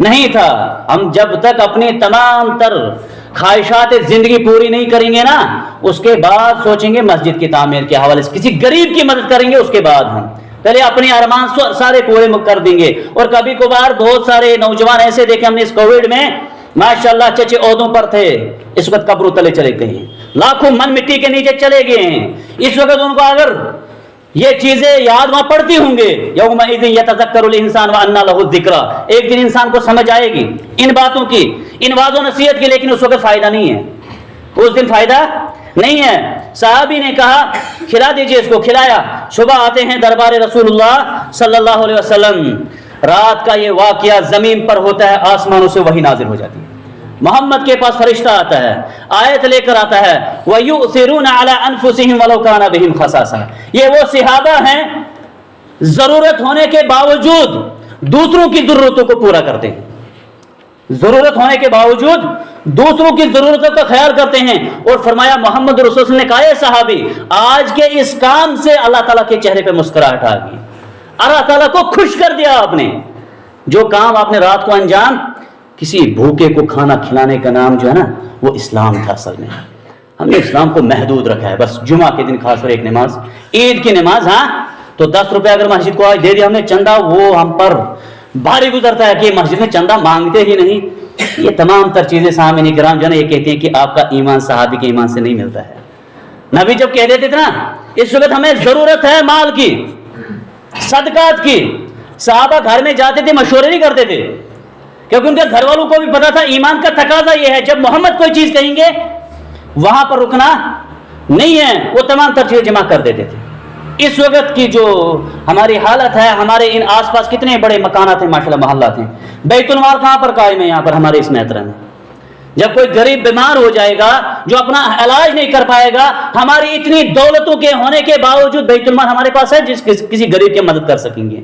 نہیں تھا۔ ہم جب تک اپنی تمام تر خواہشات زندگی پوری نہیں کریں گے نا، اس کے بعد سوچیں گے مسجد کی تعمیر کے حوالے سے کسی غریب کی مدد کریں گے، اس کے بعد ہم پہلے اپنے ارمان سارے پورے کر دیں گے. اور کبھی کبھار بہت سارے نوجوان ایسے دیکھے ہم نے اس کووڈ میں ماشاءاللہ اچھے عہدوں پر تھے, اس وقت قبروں تلے چلے گئے ہیں, لاکھوں من مٹی کے نیچے چلے گئے ہیں. اس وقت ان کو اگر یہ چیزیں یاد وہاں پڑتی ہوں گے, یومئذ یتذکر الانسان وانى له الذکریٰ, ایک دن انسان کو سمجھ آئے گی ان باتوں کی, ان واعظ و نصیحت کی, لیکن اس وقت فائدہ نہیں ہے, اس دن فائدہ نہیں ہے. صحابی نے کہا کھلا دیجئے اس کو, کھلایا. صبح آتے ہیں دربار رسول اللہ صلی اللہ علیہ وسلم, رات کا یہ واقعہ زمین پر ہوتا ہے, آسمانوں سے وحی نازل ہو جاتی ہے, محمد کے پاس فرشتہ آتا ہے, آیت لے کر آتا ہے, وَيُؤْثِرُونَ عَلَىٰ أَنفُسِهِمْ وَلَوْ كَانَ بِهِمْ خَصَاصَةٌ, یہ وہ صحابہ ہیں ضرورت ہونے کے باوجود دوسروں کی ضرورتوں کو پورا کرتے ہیں, ضرورت ہونے کے باوجود دوسروں کی ضرورتوں کا خیال کرتے ہیں. اور فرمایا محمد رسول اللہ نے کہا ہے صحابی آج کے اس کام سے اللہ تعالیٰ کے چہرے پہ مسکراہٹ آ گئی, اللہ تعالیٰ کو خوش کر دیا آپ نے. جو کام آپ نے رات کو انجام, کسی بھوکے کو کھانا کھلانے کا نام جو ہے نا وہ اسلام تھا. اصل میں ہم نے اسلام کو محدود رکھا ہے, بس جمعہ کے دن خاص طور ایک نماز, عید کی نماز, ہاں تو 10 روپے اگر مسجد کو آج دے دیا ہم نے چندہ, وہ ہم پر بھاری گزرتا ہے کہ مسجد میں چندہ مانگتے ہی نہیں. یہ تمام تر چیزیں سامعین کرام جو ہے نا یہ کہتے ہیں کہ آپ کا ایمان صحابی کے ایمان سے نہیں ملتا ہے. نبی جب کہہ دیتے تھے نا اس وقت ہمیں ضرورت ہے مال کی, صدقات کی, صحابہ گھر میں جاتے تھے مشورے نہیں کرتے تھے, کیونکہ ان کے گھر والوں کو بھی پتا تھا ایمان کا تقاضا یہ ہے, جب محمد کوئی چیز کہیں گے وہاں پر رکنا نہیں ہے, وہ تمام تر چیزیں جمع کر دیتے تھے. اس وقت کی جو ہماری حالت ہے, ہمارے ان آس پاس کتنے بڑے مکانات ہیں ماشاءاللہ, محلات ہیں, بیت المال کہاں پر قائم ہے یہاں پر ہمارے اس محترم میں. جب کوئی غریب بیمار ہو جائے گا جو اپنا علاج نہیں کر پائے گا, ہماری اتنی دولتوں کے ہونے کے باوجود بیت المال ہمارے پاس ہے جس کسی غریب کی مدد کر سکیں گے.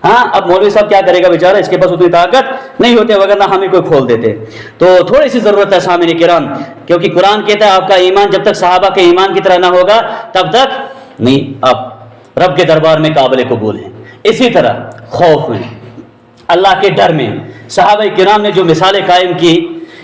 ہاں اب مولوی صاحب کیا کرے گا بیچارہ, اس کے پاس اتنی طاقت نہیں ہوتے, وغیرہ ہمیں کوئی کھول دیتے. تو تھوڑی سی ضرورت ہے سامعین کرام, کیونکہ قرآن کہتا ہے آپ کا ایمان جب تک صحابہ کے ایمان کی طرح نہ ہوگا تب تک نہیں آپ رب کے دربار میں قابل قبول ہیں. اسی طرح خوف میں, اللہ کے ڈر میں صحابہ کرام نے جو مثالیں قائم کی,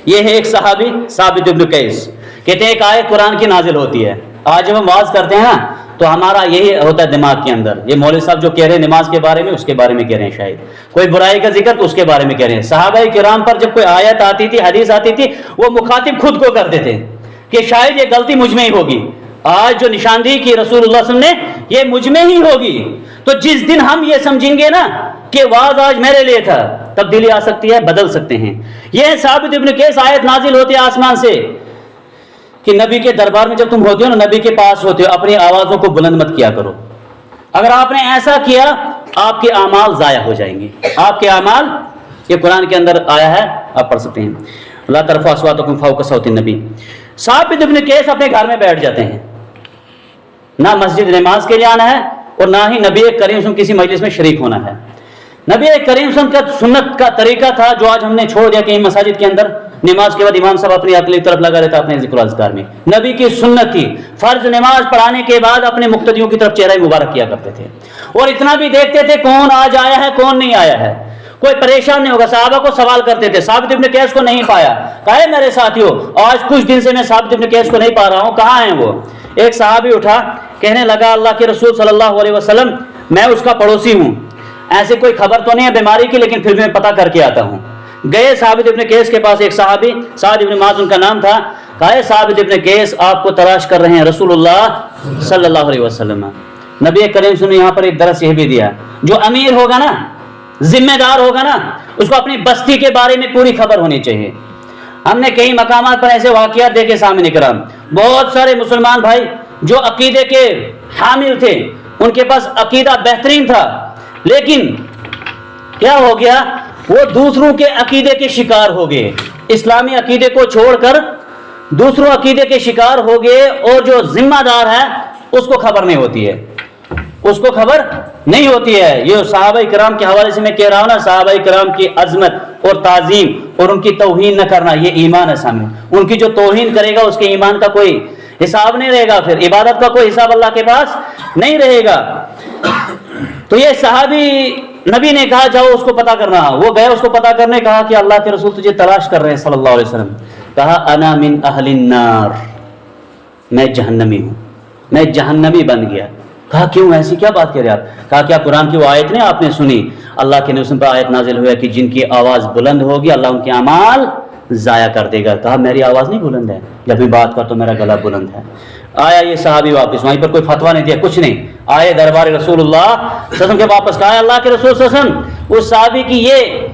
یہ ہے ایک صحابی ثابت بن قیس, کہتے ہیں ایک آیت قرآن کی نازل ہوتی ہے. آج جب ہم واز کرتے ہیں نا تو ہمارا یہی ہوتا ہے دماغ کے اندر, یہ مولوی صاحب جو کہہ رہے ہیں نماز کے بارے میں, اس کے بارے میں کہہ رہے ہیں, شاید کوئی برائی کا ذکر تو اس کے بارے میں کہہ رہے ہیں. صحابہ کرام پر جب کوئی آیت آتی تھی, حدیث آتی تھی, وہ مخاطب خود کو کرتے تھے کہ شاید یہ غلطی مجھ میں ہی ہوگی, آج جو نشاندہی کی رسول اللہ صلی اللہ علیہ وسلم نے یہ مجھ میں ہی ہوگی. تو جس دن ہم یہ سمجھیں گے نا کہ واز آج میرے لیے تھا, تبدیلی آ سکتی ہے, بدل سکتے ہیں. یہ ثابت ابن قیس آیت نازل ہوتی ہے آسمان سے کہ نبی کے دربار میں جب تم ہوتے ہو نا, نبی کے پاس ہوتے ہو, اپنی آوازوں کو بلند مت کیا کرو. اگر آپ نے ایسا کیا آپ کے اعمال ضائع ہو جائیں گے, آپ کے اعمال, یہ قرآن کے اندر آیا ہے, آپ پڑھ سکتے ہیں. لا ترفعوا اصواتکم فوق صوت النبی. ثابت ابن قیس اپنے گھر میں بیٹھ جاتے ہیں, نہ مسجد نماز کے لیے آنا ہے اور نہ ہی نبی کریم صلی اللہ علیہ وسلم کسی مجلس میں شریک ہونا ہے. نبی کریم صلی اللہ علیہ وسلم کا سنت کا طریقہ تھا جو آج ہم نے چھوڑ دیا کہ مساجد کے اندر نماز کے بعد امام صاحب اپنی عقلی طرف لگا رہتا اپنے ذکر و اذکار میں. نبی کی سنت تھی, فرض نماز پڑھانے کے بعد اپنے مقتدیوں کی طرف چہرہ مبارک کیا کرتے تھے, اور اتنا بھی دیکھتے تھے کون آج آیا ہے کون نہیں آیا ہے, کوئی پریشان نہیں ہوگا. صحابہ کو سوال کرتے تھے, ثابت ابن قیس کو نہیں پایا, کہے میرے ساتھیوں آج کچھ دن سے میں ثابت ابن قیس کو نہیں پا رہا ہوں, کہاں ہیں وہ؟ ایک صحابی اٹھا, کہنے لگا اللہ کے رسول صلی اللہ علیہ وسلم میں اس کا پڑوسی ہوں, ایسے کوئی خبر تو نہیں ہے بیماری کی, لیکن پھر بھی میں پتہ کر کے آتا ہوں. گئے ثابت ابن قیس کے پاس, ایک صحابی سعد ابن معاذ ان کا نام تھا, کہا ثابت ابن قیس آپ کو تلاش کر رہے ہیں رسول اللہ صلی اللہ علیہ وسلم. نبی کریم صلی یہاں پر ایک درس یہ بھی دیا, جو امیر ہوگا نا, ذمہ دار ہوگا نا, اس کو اپنی بستی کے بارے میں پوری خبر ہونی چاہیے. ہم نے کئی مقامات پر ایسے واقعات دیکھے سامنے کرام, بہت سارے مسلمان بھائی جو عقیدے کے حامل تھے, ان کے پاس عقیدہ بہترین تھا, لیکن کیا ہو گیا, وہ دوسروں کے عقیدے کے شکار ہو گئے, اسلامی عقیدے کو چھوڑ کر دوسروں عقیدے کے شکار ہو گئے, اور جو ذمہ دار ہے اس کو خبر نہیں ہوتی ہے, اس کو خبر نہیں ہوتی ہے. یہ صحابہ کرام کے حوالے سے میں کہہ رہا ہوں نا, صحابہ کرام کی عظمت اور تعظیم اور ان کی توہین نہ کرنا یہ ایمان ہے سامنے. ان کی جو توہین کرے گا اس کے ایمان کا کوئی حساب نہیں رہے گا, پھر عبادت کا کوئی حساب اللہ کے پاس نہیں رہے گا. تو یہ صحابی, نبی نے کہا جاؤ اس کو پتہ کرنا, وہ گئے اس کو پتہ کرنے, کہا کہ اللہ کے رسول تجھے تلاش کر رہے ہیں صلی اللہ علیہ وسلم. کہا انا من اہل النار, میں جہنمی ہوں, میں جہنمی بن گیا. کہا کیوں ایسی کیا بات کہہ رہے آپ؟ کہا کیا قرآن کی وہ آیت نہیں آپ نے سنی؟ اللہ کے نبی پر آیت نازل ہوا کہ جن کی آواز بلند ہوگی اللہ ان کے اعمال ضائع کر دے گا۔ کہا میری آواز نہیں بلند ہے، جب بھی بات کر تو میرا گلا بلند ہے۔ آیا یہ صحابی واپس، وہیں پر کوئی فتویٰ نہیں دیا، کچھ نہیں، آئے دربار رسول اللہ صلی اللہ علیہ وسلم کے واپس، کہا اللہ کے رسول صلی اللہ علیہ وسلم اس صحابی کی یہ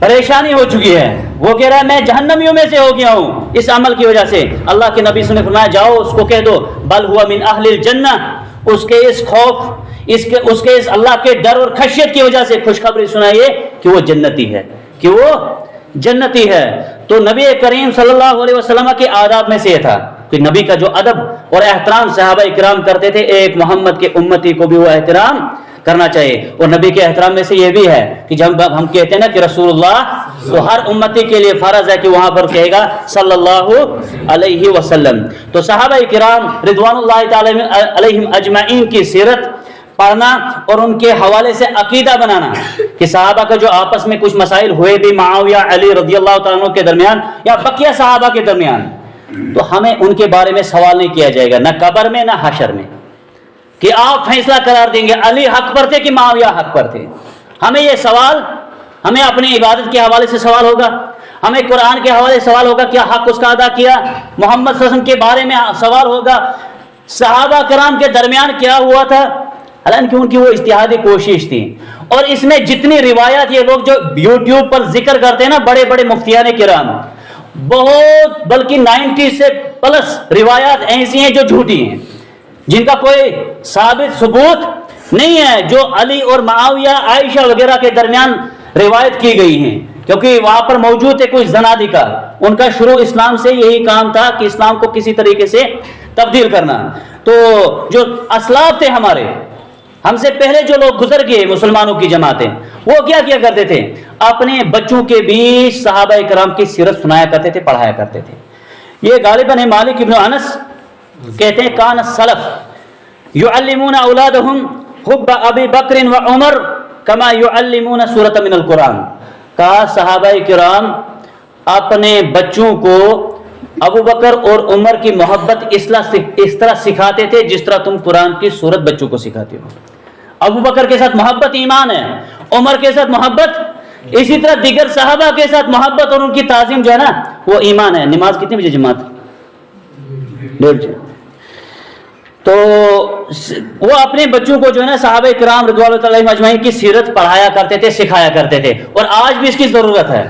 پریشانی ہو چکی ہے، وہ کہہ رہا ہے میں جہنمیوں میں سے ہو گیا ہوں اس عمل کی وجہ سے۔ اللہ کے نبی صلی اللہ علیہ وسلم نے فرمایا جاؤ اس کو کہہ دو بل ہوا من اہل الجنہ، اس کے اس خوف اس کے اس اللہ کے ڈر اور خشیت کی وجہ سے خوشخبری سنائیے کہ وہ جنتی ہے، کہ وہ جنتی ہے۔ تو نبی کریم صلی اللہ علیہ وسلم کے آداب میں سے یہ تھا کہ نبی کا جو ادب اور احترام صحابہ کرام کرتے تھے، ایک محمد کے امتی کو بھی وہ احترام کرنا چاہیے۔ اور نبی کے احترام میں سے یہ بھی ہے کہ جب ہم کہتے ہیں نا کہ رسول اللہ، تو ہر امتی کے لیے فرض ہے کہ وہاں پر کہے گا صلی اللہ علیہ وسلم۔ تو صحابہ کرام رضوان اللہ تعالی علیہم اجمعین کی سیرت پڑھنا اور ان کے حوالے سے عقیدہ بنانا کہ صحابہ کا جو آپس میں کچھ مسائل ہوئے بھی معاویہ علی رضی اللہ تعالیٰ عنہ کے درمیان یا بقیہ صحابہ کے درمیان، تو ہمیں ان کے بارے میں سوال نہیں کیا جائے گا، نہ قبر میں نہ حشر میں، کہ آپ فیصلہ قرار دیں گے علی حق پر تھے کہ معاویہ حق پر تھے۔ ہمیں یہ سوال، ہمیں اپنی عبادت کے حوالے سے سوال ہوگا، ہمیں قرآن کے حوالے سے سوال ہوگا، کیا حق اس کا ادا کیا، محمد صلی اللہ علیہ وسلم کے بارے میں سوال ہوگا، صحابہ کرام کے درمیان کیا ہوا تھا، حالانکہ ان کی وہ اجتہادی کوشش تھی۔ اور اس میں جتنی روایات یہ لوگ جو یوٹیوب پر ذکر کرتے ہیں نا، بڑے بڑے مفتیان کرام، بہت بلکہ 90 سے پلس روایات ایسی ہیں جو جھوٹی ہیں، جن کا کوئی ثابت ثبوت نہیں ہے، جو علی اور معاویہ عائشہ وغیرہ کے درمیان روایت کی گئی ہیں، کیونکہ وہاں پر موجود ہے کوئی زنادقہ، ان کا شروع اسلام سے یہی کام تھا کہ اسلام کو کسی طریقے سے تبدیل کرنا۔ تو جو اسلاف تھے ہمارے، ہم سے پہلے جو لوگ گزر گئے مسلمانوں کی جماعتیں، وہ کیا کیا کرتے تھے؟ اپنے بچوں کے بیچ صحابہ کرام کی سیرت سنایا کرتے تھے، پڑھایا کرتے تھے۔ یہ غالباً مالک ابن انس کہتے ہیں کان السلف یعلمون اولادہم حب ابی بکر و عمر کما یعلمون سورۃ من القرآن۔ کہا صحابہ کرام اپنے بچوں کو ابو بکر اور عمر کی محبت اس طرح سکھاتے تھے جس طرح تم قرآن کی سورت بچوں کو سکھاتے ہو۔ ابو بکر کے ساتھ محبت ایمان ہے، عمر کے ساتھ محبت، اسی طرح دیگر صحابہ کے ساتھ محبت اور ان کی تعظیم جو ہے نا وہ ایمان ہے۔ نماز کتنے بجے جماعت؟ 1:30۔ تو وہ اپنے بچوں کو جو ہے نا صحابہ کرام رضوان اللہ علیہم اجمعین کی سیرت پڑھایا کرتے تھے، سکھایا کرتے تھے، اور آج بھی اس کی ضرورت ہے۔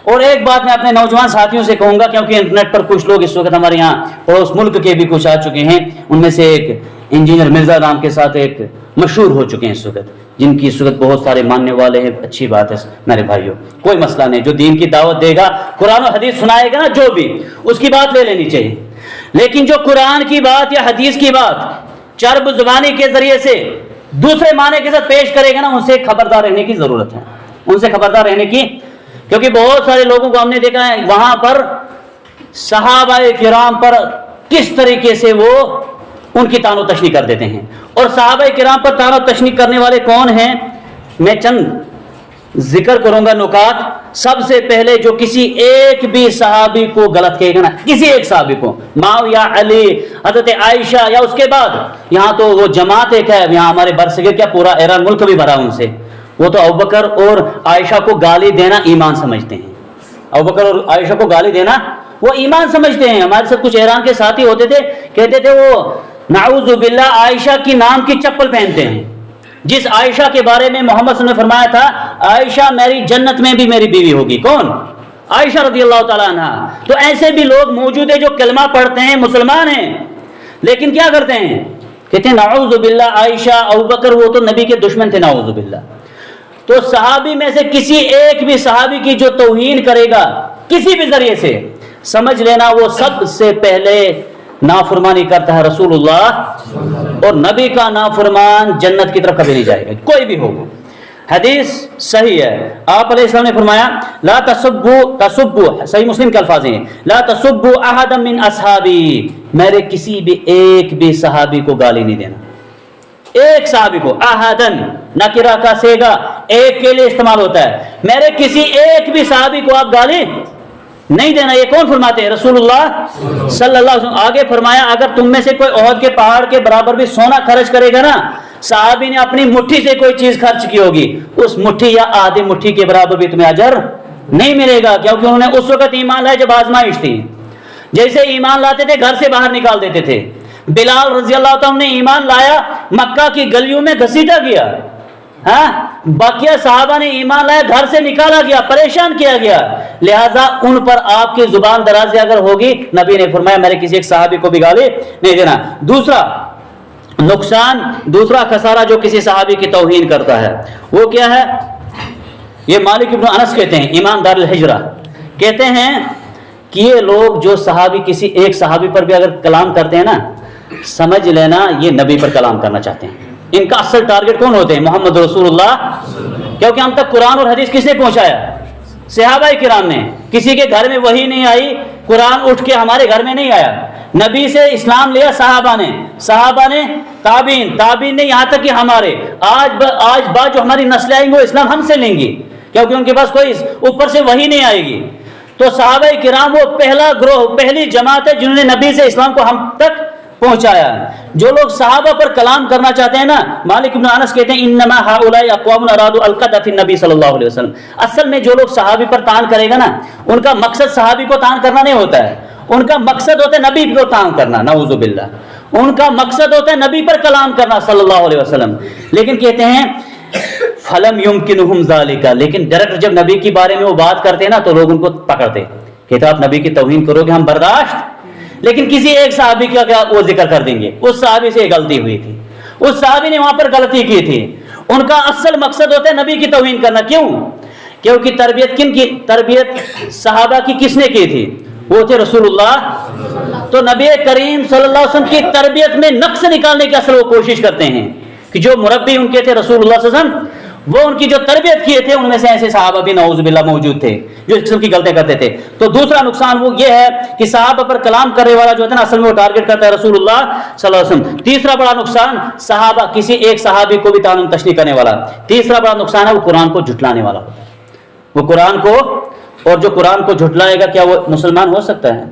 اور ایک بات میں اپنے نوجوان ساتھیوں سے کہوں گا، کیونکہ انٹرنیٹ پر کچھ لوگ اس وقت ہمارے یہاں پڑوس ملک کے بھی کچھ آ چکے ہیں، ان میں سے ایک انجینئر مرزا نام کے ساتھ ایک مشہور ہو چکے ہیں اس وقت، جن کی اس وقت بہت سارے ماننے والے ہیں۔ اچھی بات ہے میرے بھائیوں، کوئی مسئلہ نہیں، جو دین کی دعوت دے گا، قرآن و حدیث سنائے گا نا، جو بھی اس کی بات لے لینی چاہیے، لیکن جو قرآن کی بات یا حدیث کی بات چرب زبانی کے ذریعے سے دوسرے معنی کے ساتھ پیش کرے گا نا، ان سے خبردار رہنے کی ضرورت ہے، ان سے خبردار رہنے کی، کیونکہ بہت سارے لوگوں کو ہم نے دیکھا ہے وہاں پر صحابہ کرام پر کس طریقے سے وہ ان کی تان و تشنیع کر دیتے ہیں۔ اور صحابہ کرام پر تان و تشنیع کرنے والے کون ہیں؟ میں چند ذکر کروں گا نکات۔ سب سے پہلے جو کسی ایک بھی صحابی کو غلط کہے گا نا، کسی ایک صحابی کو، معاویہ، علی، حضرت عائشہ، یا اس کے بعد یہاں تو وہ جماعت ایک ہے، یہاں ہمارے برصغیر کیا پورا ایران ملک بھی بھرا ان سے، وہ تو ابوبکر اور عائشہ کو گالی دینا ایمان سمجھتے ہیں۔ ابوبکر اور عائشہ کو گالی دینا وہ ایمان سمجھتے ہیں۔ ہمارے ساتھ کچھ ایران کے ساتھی ہوتے تھے، کہتے تھے وہ نعوذ باللہ عائشہ کی نام کی چپل پہنتے ہیں، جس عائشہ کے بارے میں محمد صلی اللہ علیہ وسلم نے فرمایا تھا عائشہ میری جنت میں بھی میری بیوی ہوگی۔ کون؟ عائشہ رضی اللہ تعالیٰ عنہ۔ تو ایسے بھی لوگ موجود ہیں جو کلمہ پڑھتے ہیں، مسلمان ہیں، لیکن کیا کرتے ہیں؟ کہتے ہیں نعوذ باللہ عائشہ، ابوبکر وہ تو نبی کے دشمن تھے، نعوذ باللہ۔ تو صحابی میں سے کسی ایک بھی صحابی کی جو توہین کرے گا کسی بھی ذریعے سے، سمجھ لینا وہ سب سے پہلے نافرمانی کرتا ہے رسول اللہ، اور نبی کا نافرمان جنت کی طرف کبھی نہیں جائے گا، کوئی بھی ہو۔ حدیث صحیح ہے، آپ علیہ السلام نے فرمایا لا تسبوا، صحیح مسلم کے الفاظ ہیں، لا تسبوا احدا من اصحابی، میرے کسی بھی ایک بھی صحابی کو گالی نہیں دینا۔ ایک صحابی کو، احدن نکرہ کا صیغہ ایک کے لیے استعمال ہوتا ہے، میرے کسی ایک بھی صحابی کو آپ گالی نہیں دینا. یہ کون فرماتے ہیں؟ رسول اللہ صلی اللہ علیہ وسلم. آگے فرمایا اگر تم میں سے کوئی احد کے پہاڑ کے برابر بھی سونا خرچ کرے گا نا، صحابی نے اپنی مٹھی سے کوئی چیز خرچ کی ہوگی، اس مٹھی یا آدھی مٹھی کے برابر بھی تمہیں اجر نہیں ملے گا، کیونکہ انہوں نے اس وقت ایمان لایا جب آزمائش تھی. جیسے ایمان لاتے تھے گھر سے باہر نکال دیتے تھے. بلال رضی اللہ تعالیٰ نے ایمان لایا، مکہ کی گلیوں میں گھسیٹا گیا. ہاں، باقیہ صحابہ نے ایمان لایا، گھر سے نکالا گیا، پریشان کیا گیا. لہذا ان پر آپ کی زبان درازی اگر ہوگی، نبی نے فرمایا میرے کسی ایک صحابی کو بھی گالی نہیں دینا. دوسرا نقصان، دوسرا خسارہ جو کسی صحابی کی توہین کرتا ہے وہ کیا ہے؟ یہ مالک ابن انس کہتے ہیں، امام دار الحجرہ کہتے ہیں کہ یہ لوگ جو صحابی کسی ایک صحابی پر بھی اگر کلام کرتے ہیں نا، سمجھ لینا یہ نبی پر کلام کرنا چاہتے ہیں. ان کا اصل ٹارگٹ کون ہوتے ہیں؟ محمد رسول اللہ. کیونکہ ہم تک قرآن اور حدیث کس نے پہنچایا؟ صحابہ کرام نے. کسی کے گھر میں وحی نہیں آئی، قرآن اٹھ کے ہمارے گھر میں نہیں آیا. نبی سے اسلام لیا صحابہ نے، صحابہ نے تابعین، تابعین نے یہاں تک کہ ہمارے آج بعد جو ہماری نسلیں آئیں گے وہ اسلام ہم سے لیں گی، کیونکہ ان کے پاس کوئی اوپر سے وحی نہیں آئے گی. تو صحابہ کرام وہ پہلا گروہ، پہلی جماعت ہے جنہوں نے نبی سے اسلام کو ہم تک پہنچایا. جو لوگ صحابہ پر کلام کرنا چاہتے ہیں نا، مالک ابن انس کہتے ہیں انما هؤلاء اقوام ارادوا القدح فی النبی صلی اللہ علیہ وسلم. اصل میں جو لوگ صحابی پر تان کرے گا نا، ان کا مقصد صحابی کو تان کرنا نہیں ہوتا ہے، ان کا مقصد ہوتا ہے نبی کو تان کرنا. نعوذ باللہ، ان کا مقصد ہوتا ہے نبی پر کلام کرنا صلی اللہ علیہ وسلم. لیکن کہتے ہیں فلم یمکنہم ذالک، لیکن ڈائریکٹ جب نبی کے بارے میں وہ بات کرتے ہیں نا تو لوگ ان کو پکڑتے، کہتے آپ نبی کی توہین کرو گے ہم برداشت. لیکن کسی ایک صحابی کا کیا وہ ذکر کر دیں گے، اس صحابی سے غلطی ہوئی تھی، اس صحابی نے وہاں پر غلطی کی تھی. ان کا اصل مقصد ہوتا ہے نبی کی توہین کرنا. کیوں؟ کیونکہ تربیت کن کی؟ تربیت صحابہ کی کس نے کی تھی؟ وہ تھے رسول اللہ. تو نبی کریم صلی اللہ علیہ وسلم کی تربیت میں نقص نکالنے کی اصل وہ کوشش کرتے ہیں کہ جو مربی ان کے تھے رسول اللہ صلی اللہ علیہ وسلم، وہ ان کی جو تربیت کیے تھے ان میں سے ایسے صحابہ بھی نعوذ باللہ موجود تھے جو اس قسم کی غلطیاں کرتے تھے. تو دوسرا نقصان وہ یہ ہے کہ صحابہ پر کلام کرنے والا جو ہے نا اصل میں وہ ٹارگٹ کرتا ہے رسول اللہ صلی اللہ علیہ وسلم. تیسرا بڑا نقصان صحابہ، کسی ایک صحابی کو بھی تعین تشریح کرنے والا. تیسرا بڑا نقصان ہے وہ قرآن کو جھٹلانے والا. وہ قرآن کو، اور جو قرآن کو جھٹلائے گا کیا وہ مسلمان ہو سکتا ہے؟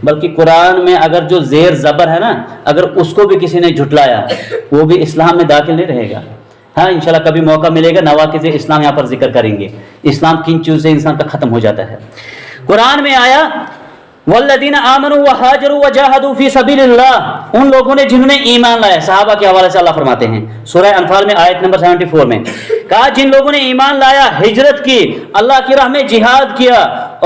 بلکہ قرآن میں اگر جو زیر زبر ہے نا، اگر اس کو بھی کسی نے جھٹلایا وہ بھی اسلام میں داخل نہیں رہے گا. ہاں انشاءاللہ کبھی موقع ملے گا نواقض اسلام یہاں پر ذکر کریں گے، اسلام کن چیزوں سے انسان کا ختم ہو جاتا ہے. قرآن میں آیا والذین آمنوا وہاجروا وجاہدوا فی سبیل اللہ، ان لوگوں نے جنہوں نے ایمان لایا. صحابہ کے حوالے سے اللہ فرماتے ہیں سورہ انفال میں آیت نمبر 74 میں، کہا جن لوگوں نے ایمان لایا، ہجرت کی، اللہ کی راہ میں جہاد کیا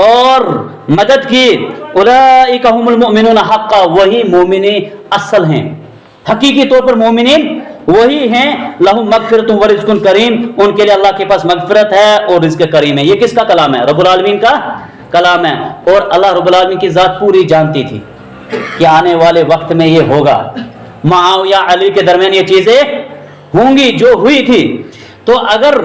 اور مدد کی، اولئک هم المؤمنون حقا، وہی مومن اصل ہیں، حقیقی طور پر مومنین وہی ہیں. لہم مغفرۃ ورزق کریم، ان کے لیے اللہ کے پاس مغفرت ہے اور رزق کریم ہے. یہ کس کا کلام ہے؟ رب العالمین کا کلام ہے. اور اللہ رب العالمین کی ذات پوری جانتی تھی کہ آنے والے وقت میں یہ ہوگا، معاویہ علی کے درمیان یہ چیزیں ہوں گی جو ہوئی تھی. تو اگر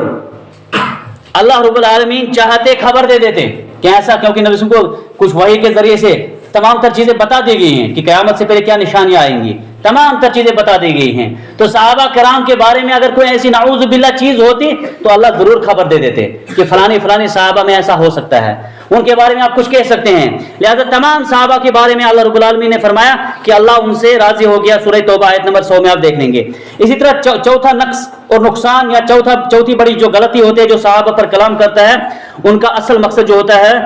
اللہ رب العالمین چاہتے خبر دے دیتے کہ ایسا، کیونکہ نبی صلی اللہ علیہ وسلم کو کچھ وحی کے ذریعے سے تمام تر چیزیں بتا دی گئی ہیں کہ قیامت سے پہلے کیا نشانیاں آئیں گی، تمام تر چیزیں بتا دی گئی ہیں. تو صحابہ کرام کے بارے میں اگر کوئی ایسی نعوذ باللہ چیز ہوتی تو اللہ ضرور خبر دے دیتے کہ فلانی فلانی صحابہ میں ایسا ہو سکتا ہے، ان کے بارے میں آپ کچھ کہہ سکتے ہیں. لہذا تمام صحابہ کے بارے میں اللہ رب العالمین نے فرمایا کہ اللہ ان سے راضی ہو گیا. سورہ توبہ آیت نمبر 100 میں آپ دیکھ لیں گے. اسی طرح چوتھا نقص اور نقصان یا چوتھی بڑی جو غلطی ہوتی ہے جو صحابہ پر کلام کرتا ہے، ان کا اصل مقصد جو ہوتا ہے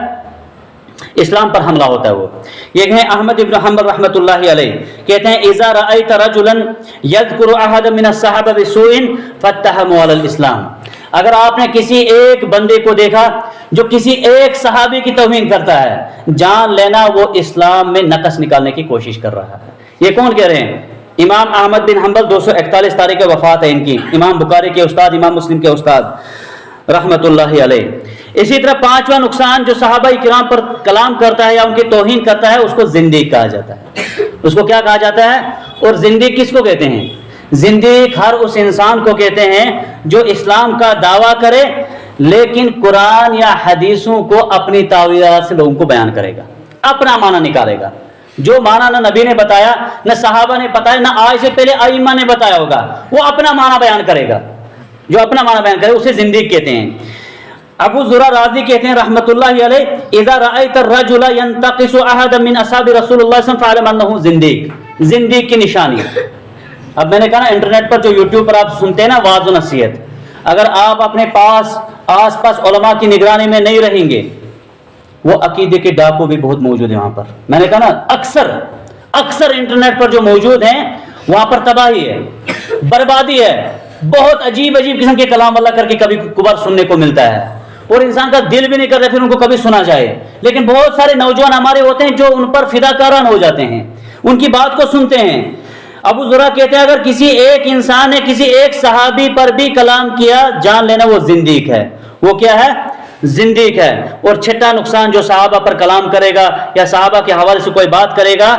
اسلام پر حملہ ہوتا ہے. وہ یہ ہے احمد ابن حنبل رحمۃ اللہ علیہ کہتے ہیں اذا رأيت رجلا يذكر احد من الصحابہ بسوء فاتهموا على الاسلام، اگر آپ نے کسی ایک بندے کو دیکھا جو کسی ایک صحابی کی توہین کرتا ہے، جان لینا وہ اسلام میں نقص نکالنے کی کوشش کر رہا ہے. یہ کون کہہ رہے ہیں؟ امام احمد بن حنبل، 241 تاریخ وفات ہے ان کی، امام بخاری کے استاد، امام مسلم کے استاد رحمۃ اللہ علیہ. اسی طرح پانچواں نقصان جو صحابہ کرام پر کلام کرتا ہے یا ان کی توہین کرتا ہے اس کو زندیق کہا جاتا ہے. اس کو کیا کہا جاتا ہے؟ اور زندیق کس کو کہتے ہیں؟ زندیق ہر اس انسان کو کہتے ہیں جو اسلام کا دعویٰ کرے لیکن قرآن یا حدیثوں کو اپنی تعویلات سے لوگوں کو بیان کرے گا، اپنا معنی نکالے گا. جو معنی نہ نبی نے بتایا، نہ صحابہ نے بتایا، نہ آج سے پہلے ائمہ نے بتایا ہوگا، وہ اپنا معنی بیان کرے گا. جو اپنا معنی بیان کرے اسے زندیق کہتے ہیں. ابو ذرا رازی کہتے ہیں رحمۃ اللہ علیہ، اذا رأیت الرجل ينتقص احد من اصحاب رسول اللہ صلی اللہ علیہ وسلم فاعلم انه زندیق، زندیق کی نشانی۔ اب میں نے کہا نا انٹرنیٹ پر جو یوٹیوب پر آپ سنتے ہیں نا واعظ و نصیحت، اگر آپ اپنے آس پاس علماء کی نگرانی میں نہیں رہیں گے، وہ عقیدے کے ڈاکو بھی بہت موجود ہیں وہاں پر۔ میں نے کہا نا اکثر انٹرنیٹ پر جو موجود ہیں وہاں پر تباہی ہے، بربادی ہے، بہت عجیب قسم کے کلام اللہ کر کے کبھی کبھار سننے کو ملتا ہے، اور انسان کا دل بھی نہیں کرتا پھر ان کو کبھی سنا جائے۔ لیکن بہت سارے نوجوان ہمارے ہوتے ہیں جو ان پر فدا کاران ہو جاتے ہیں، ان کی بات کو سنتے ہیں۔ ابو ذرا کہتے ہیں اگر کسی ایک انسان نے کسی ایک صحابی پر بھی کلام کیا، جان لینا وہ زندیق ہے۔ وہ کیا ہے؟ زندیق ہے۔ اور چھٹا نقصان جو صحابہ پر کلام کرے گا یا صحابہ کے حوالے سے کوئی بات کرے گا،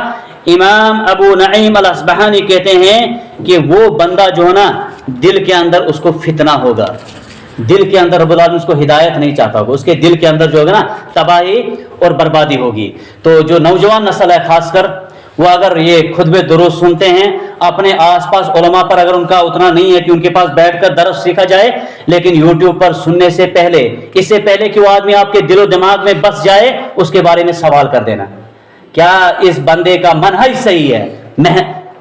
امام ابو نعیم الاصبہانی کہتے ہیں کہ وہ بندہ جو ہے نا دل کے اندر اس کو فتنہ ہوگا، دل کے اندر رب العالمین اس کو ہدایت نہیں چاہتا ہوگا، اس کے دل کے اندر جو ہوگا نا تباہی اور بربادی ہوگی۔ تو جو نوجوان نسل ہے خاص کر، وہ اگر یہ خطبے درست سنتے ہیں، اپنے آس پاس علماء پر اگر ان کا اتنا نہیں ہے کہ ان کے پاس بیٹھ کر درس سیکھا جائے، لیکن یوٹیوب پر سننے سے پہلے، اس سے پہلے کہ وہ آدمی آپ کے دل و دماغ میں بس جائے، اس کے بارے میں سوال کر دینا، کیا اس بندے کا منہج صحیح ہے؟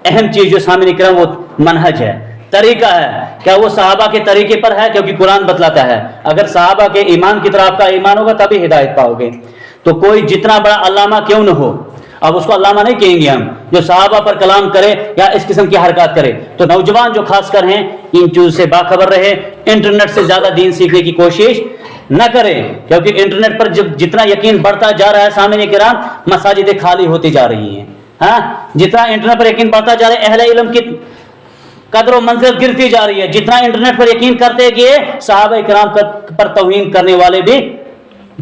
اہم چیز جو سامنے کرم وہ منہج ہے، طریقہ ہے، کیا وہ صحابہ کے طریقے پر ہے؟ کیونکہ قرآن بتلاتا ہے اگر صحابہ کے ایمان کی طرح آپ کا ایمان ہوگا تبھی ہدایت پاؤ گے۔ تو کوئی جتنا بڑا علامہ کیوں نہ ہو، اب اس کو علامہ نہیں کہیں گے ہم، جو صحابہ پر کلام کرے یا اس قسم کی حرکات کرے، تو نوجوان جو خاص کر ہیں ان چیزوں سے باخبر رہے، انٹرنیٹ سے زیادہ دین سیکھنے کی کوشش نہ کریں، کیونکہ انٹرنیٹ پر جتنا یقین بڑھتا جا رہا ہے سامعین کرام، مساجدیں خالی ہوتی جا رہی ہیں۔ ہاں، جتنا انٹرنیٹ پر یقین بڑھتا جا رہا ہے، اہل علم کی قدر و منزل گرتی جا رہی ہے، جتنا انٹرنیٹ پر یقین کرتے گئے صحابہ کرام پر توہین کرنے والے بھی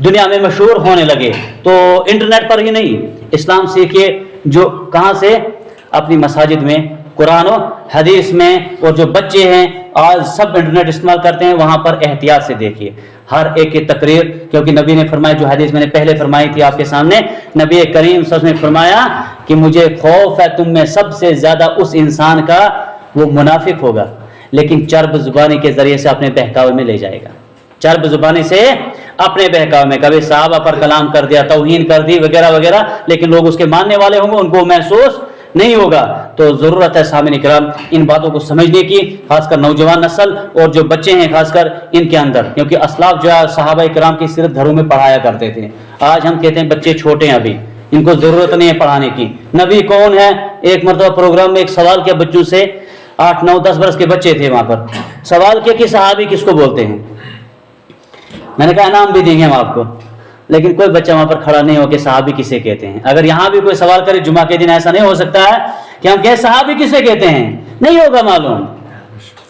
دنیا میں مشہور ہونے لگے۔ تو انٹرنیٹ پر ہی نہیں، اسلام سیکھیے جو کہاں سے؟ اپنی مساجد میں، قرآن و حدیث میں۔ اور جو بچے ہیں آج سب انٹرنیٹ استعمال کرتے ہیں، وہاں پر احتیاط سے دیکھیے ہر ایک کی تقریر، کیونکہ نبی نے فرمایا، جو حدیث میں نے پہلے فرمائی تھی آپ کے سامنے، نبی کریم صلی اللہ علیہ وسلم نے فرمایا کہ مجھے خوف ہے تم میں سب سے زیادہ اس انسان کا، وہ منافق ہوگا لیکن چرب زبانی کے ذریعے سے اپنے بہکاوے میں لے جائے گا، چرب زبانی سے اپنے بہکاوے میں، کبھی صحابہ پر کلام کر دیا، توہین کر دی وغیرہ وغیرہ، لیکن لوگ اس کے ماننے والے ہوں گے، ان کو محسوس نہیں ہوگا۔ تو ضرورت ہے سامعین کرام ان باتوں کو سمجھنے کی، خاص کر نوجوان نسل اور جو بچے ہیں خاص کر ان کے اندر، کیونکہ اسلاف جو ہے صحابہ کرام کی سیرت گھروں میں پڑھایا کرتے تھے۔ آج ہم کہتے ہیں بچے چھوٹے ہیں، ابھی ان کو ضرورت نہیں ہے پڑھانے کی۔ نبی کون ہے؟ ایک مرتبہ پروگرام میں ایک سوال کیا بچوں سے، 8 9 10 برس کے بچے تھے وہاں پر، سوال کیا کہ صحابی کس کو بولتے ہیں؟ میں نے کہا انعام بھی دیں گے ہم آپ کو، لیکن کوئی بچہ وہاں پر کھڑا نہیں ہو کہ صحابی کسے کہتے ہیں۔ اگر یہاں بھی کوئی سوال کرے جمعہ کے دن، ایسا نہیں ہو سکتا ہے کہ ہم کہیں صحابی کسے کہتے ہیں، نہیں ہوگا معلوم،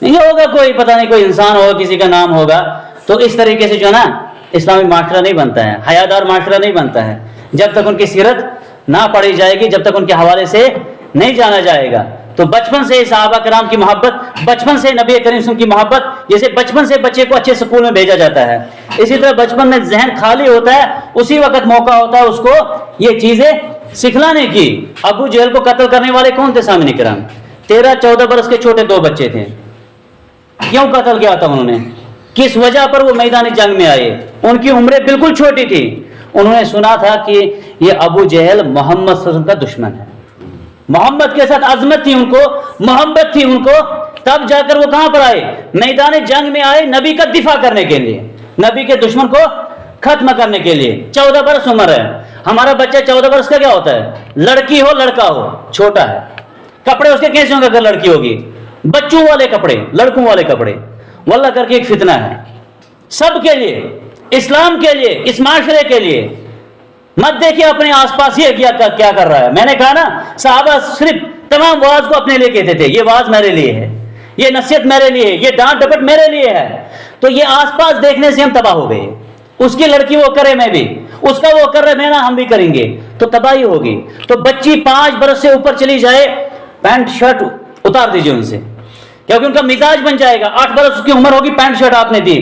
نہیں ہوگا، کوئی پتہ نہیں کوئی انسان ہوگا، کسی کا نام ہوگا۔ تو اس طریقے سے جو ہے نا اسلامی معاشرہ نہیں بنتا ہے، حیادار معاشرہ نہیں بنتا ہے، جب تک ان کی سیرت نہ پڑھی جائے گی، جب تک ان کے حوالے سے نہیں جانا جائے گا۔ تو بچپن سے صحابہ کرام کی محبت، بچپن سے نبی کریم صلی اللہ علیہ وسلم کی محبت، جیسے بچپن سے بچے کو اچھے سکول میں بھیجا جاتا ہے، اسی طرح بچپن میں ذہن خالی ہوتا ہے، اسی وقت موقع ہوتا ہے اس کو یہ چیزیں سکھلانے کی۔ ابو جہل کو قتل کرنے والے کون تھے سامعین کرام؟ 13 14 برس کے چھوٹے 2 بچے تھے۔ کیوں قتل کیا تھا انہوں نے؟ کس وجہ پر وہ میدان جنگ میں آئے؟ ان کی عمریں بالکل چھوٹی تھی، انہوں نے سنا تھا کہ یہ ابو جہل محمد صلی اللہ علیہ وسلم کا دشمن ہے، محمد کے ساتھ عظمت تھی ان کو، محبت تھی ان کو، تب جا کر وہ کہاں پر آئے؟ میدان جنگ میں آئے، نبی کا دفاع کرنے کے لیے، نبی کے دشمن کو ختم کرنے کے لیے۔ 14 برس عمر ہے ہمارا بچہ، 14 برس کا کیا ہوتا ہے؟ لڑکی ہو لڑکا ہو، چھوٹا ہے، کپڑے اس کے کیسے ہوں گے اگر لڑکی ہوگی؟ بچوں والے کپڑے، لڑکوں والے کپڑے، واللہ کر کے ایک فتنہ ہے سب کے لیے، اسلام کے لیے، اس معاشرے کے لیے۔ مت دیکھیے اپنے آس پاس یہ کیا کر رہا ہے۔ میں نے کہا نا صحابہ صرف تمام واز کو اپنے لیے کہتے تھے، یہ واز میرے لیے ہے، یہ نصیحت میرے لیے، یہ ڈانٹ ڈپٹ میرے لیے ہے۔ تو یہ آس پاس دیکھنے سے ہم تباہ ہو گئے، اس کی لڑکی وہ کرے میں بھی، اس کا وہ کر رہے میں نا ہم بھی کریں گے، تو تباہی ہوگی۔ تو بچی 5 برس سے اوپر چلی جائے، پینٹ شرٹ اتار دیجیے ان سے، کیونکہ ان کا مزاج بن جائے گا۔ 8 برس اس کی عمر ہوگی، پینٹ شرٹ آپ نے دی،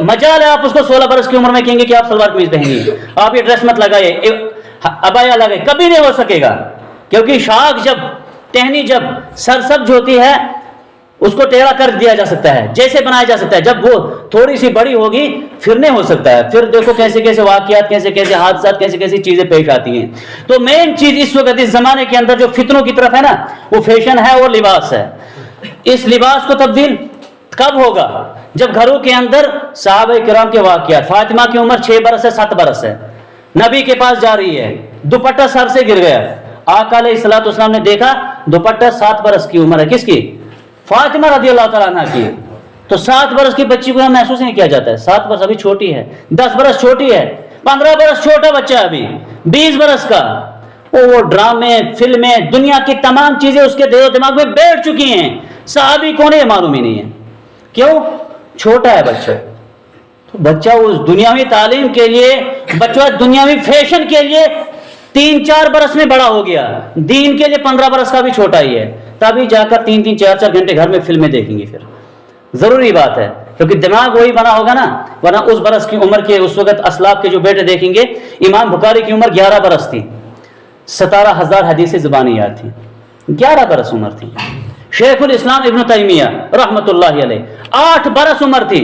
مجال ہے آپ اس کو 16 برس کی عمر میں کہیں گے کہ آپ سلوار قمیض پہنیے، آپ یہ ڈریس مت لگائیے، ابایا لگائے، کبھی نہیں ہو سکے گا، کیونکہ شاخ جب ٹہنی جب سرسبز ہوتی ہے اس کو ٹیڑھا کر دیا جا سکتا ہے، جیسے بنایا جا سکتا ہے. جب وہ تھوڑی سی بڑی ہوگی پھر نہیں ہو سکتا ہے. پھر دیکھو کیسے کیسے واقعات، کیسے کیسے حادثات، کیسی کیسی چیزیں پیش آتی ہیں. تو مین چیز اس وقت اس زمانے کے اندر جو فتنوں کی طرف ہے نا، وہ فیشن ہے اور لباس ہے. اس لباس کو تبدیل کب ہوگا؟ جب گھروں کے اندر صحابہ کرام کے واقعات. فاطمہ کی عمر 6 برس ہے، 7 برس ہے، نبی کے پاس جا رہی ہے، دوپٹہ سر سے گر گیا. آقا علیہ الصلوۃ والسلام نے دیکھا دوپٹہ 7 برس کی عمر ہے. کس کی؟ فاطمہ رضی اللہ تعالیٰ عنہ کی. تو 7 برس کی بچی کو یہاں محسوس نہیں کیا جاتا ہے. 7 برس ابھی چھوٹی ہے، 10 برس چھوٹی ہے، 15 برس چھوٹا بچہ ہے ابھی، 20 برس کا. وہ ڈرامے، فلمیں، دنیا کی تمام چیزیں اس کے دل و دماغ میں بیٹھ چکی ہیں. صحابی کون ہے یہ معلوم ہی نہیں ہے. کیوں؟ چھوٹا ہے بچہ. تو بچہ اس دنیاوی تعلیم کے لیے، بچہ دنیاوی فیشن کے لیے 3-4 برس میں بڑا ہو گیا. دین کے لیے 15 برس کا بھی چھوٹا ہی ہے. تبھی جا کر 3-3 4-4 گھنٹے گھر میں فلمیں دیکھیں گے. پھر ضروری بات ہے کیونکہ دماغ وہی بنا ہوگا نا. ورنہ اس برس کی عمر کے اس وقت اسلاف کے جو بیٹے دیکھیں گے، امام بخاری کی عمر 11 برس تھی، 17,000 حدیثیں زبانی یاد تھی، 11 برس عمر تھی. شیخ الاسلام ابن تیمیہ رحمۃ اللہ علیہ 8 برس عمر تھی.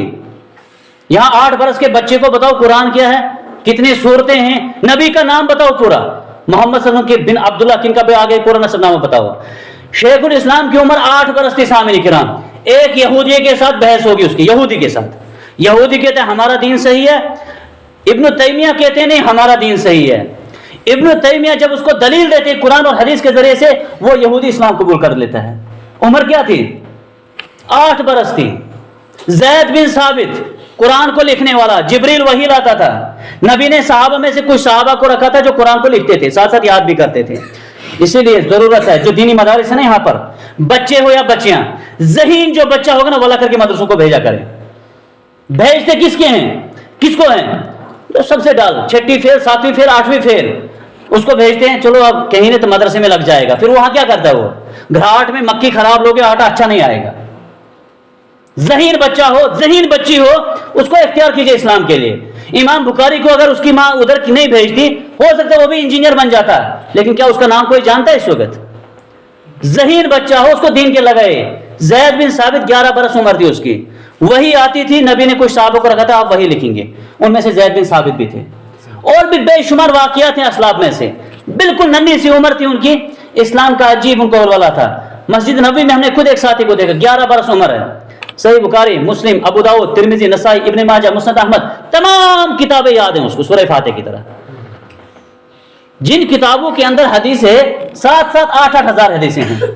یہاں 8 برس کے بچے کو بتاؤ قرآن کیا ہے، کتنی صورتیں ہیں، نبی کا نام بتاؤ پورا، محمد صلی اللہ علیہ وسلم کے بن عبداللہ کن کا بھی آگے پورا نسب نامہ بتاؤ. شیخ الاسلام کی عمر 8 برس تھی. سامعین کرام، ایک یہودی کے ساتھ بحث ہوگی اس کی، یہودی کے ساتھ. یہودی کہتے ہیں ہمارا دین صحیح ہے، ابن تیمیہ کہتے ہیں نہیں ہمارا دین صحیح ہے. ابن تیمیہ جب اس کو دلیل دیتے قرآن اور حدیث کے ذریعے سے، وہ یہودی اسلام قبول کر لیتا ہے. عمر کیا تھی؟ 8 برس تھی. زید بن ثابت قرآن کو لکھنے والا، جبریل وحی لاتا تھا. نبی نے صحابہ میں سے کچھ صحابہ کو رکھا تھا جو قرآن کو لکھتے تھے، ساتھ ساتھ یاد بھی کرتے تھے. اسی لیے ضرورت ہے جو دینی مدارس ہے نا، یہاں پر بچے ہو یا بچیاں، ذہین جو بچہ ہوگا نا وہ لا کر کے مدرسوں کو بھیجا کریں. بھیجتے کس کے ہیں؟ کس کو ہیں؟ تو سب سے ڈال 6ٹھی فیل، 7ویں فیل، 8ویں فیل، اس کو بھیجتے ہیں. چلو اب کہیں نہیں تو مدرسے میں لگ جائے گا. پھر وہاں کیا کرتا ہے وہ؟ گھاٹ میں مکی خراب لوگے، آٹا اچھا نہیں آئے گا. ذہین بچہ ہو، ذہین بچی ہو، اس کو اختیار کیجئے اسلام کے لیے. امام بخاری کو اگر اس کی ماں ادھر کی نہیں بھیجتی، ہو سکتا ہے وہ بھی انجینئر بن جاتا، لیکن کیا اس کا نام کوئی جانتا ہے اس وقت؟ ذہین بچہ ہو، اس کو دین کے لگائے. زید بن ثابت 11 برس عمر تھی اس کی. وہی آتی تھی، نبی نے کچھ صحابوں کو رکھا تھا آپ وہی لکھیں گے، ان میں سے زید بن ثابت بھی تھے. اور بھی بے شمار واقعات ہیں اسلاف میں سے. بالکل ننھی سی عمر تھی ان کی، اسلام کا عجیب ان کو والا تھا. مسجد نبوی میں ہم نے خود ایک ساتھی کو دیکھا، 11 برس عمر ہے. صحیح بخاری، مسلم، ابو داؤد، ترمذی، نسائی، ابن ماجہ، مسند احمد، تمام کتابیں یاد ہیں اس کو سورہ فاتحہ کی طرح. جن کتابوں کے اندر حدیث ہے 7-7 8-8 ہزار حدیثیں ہیں.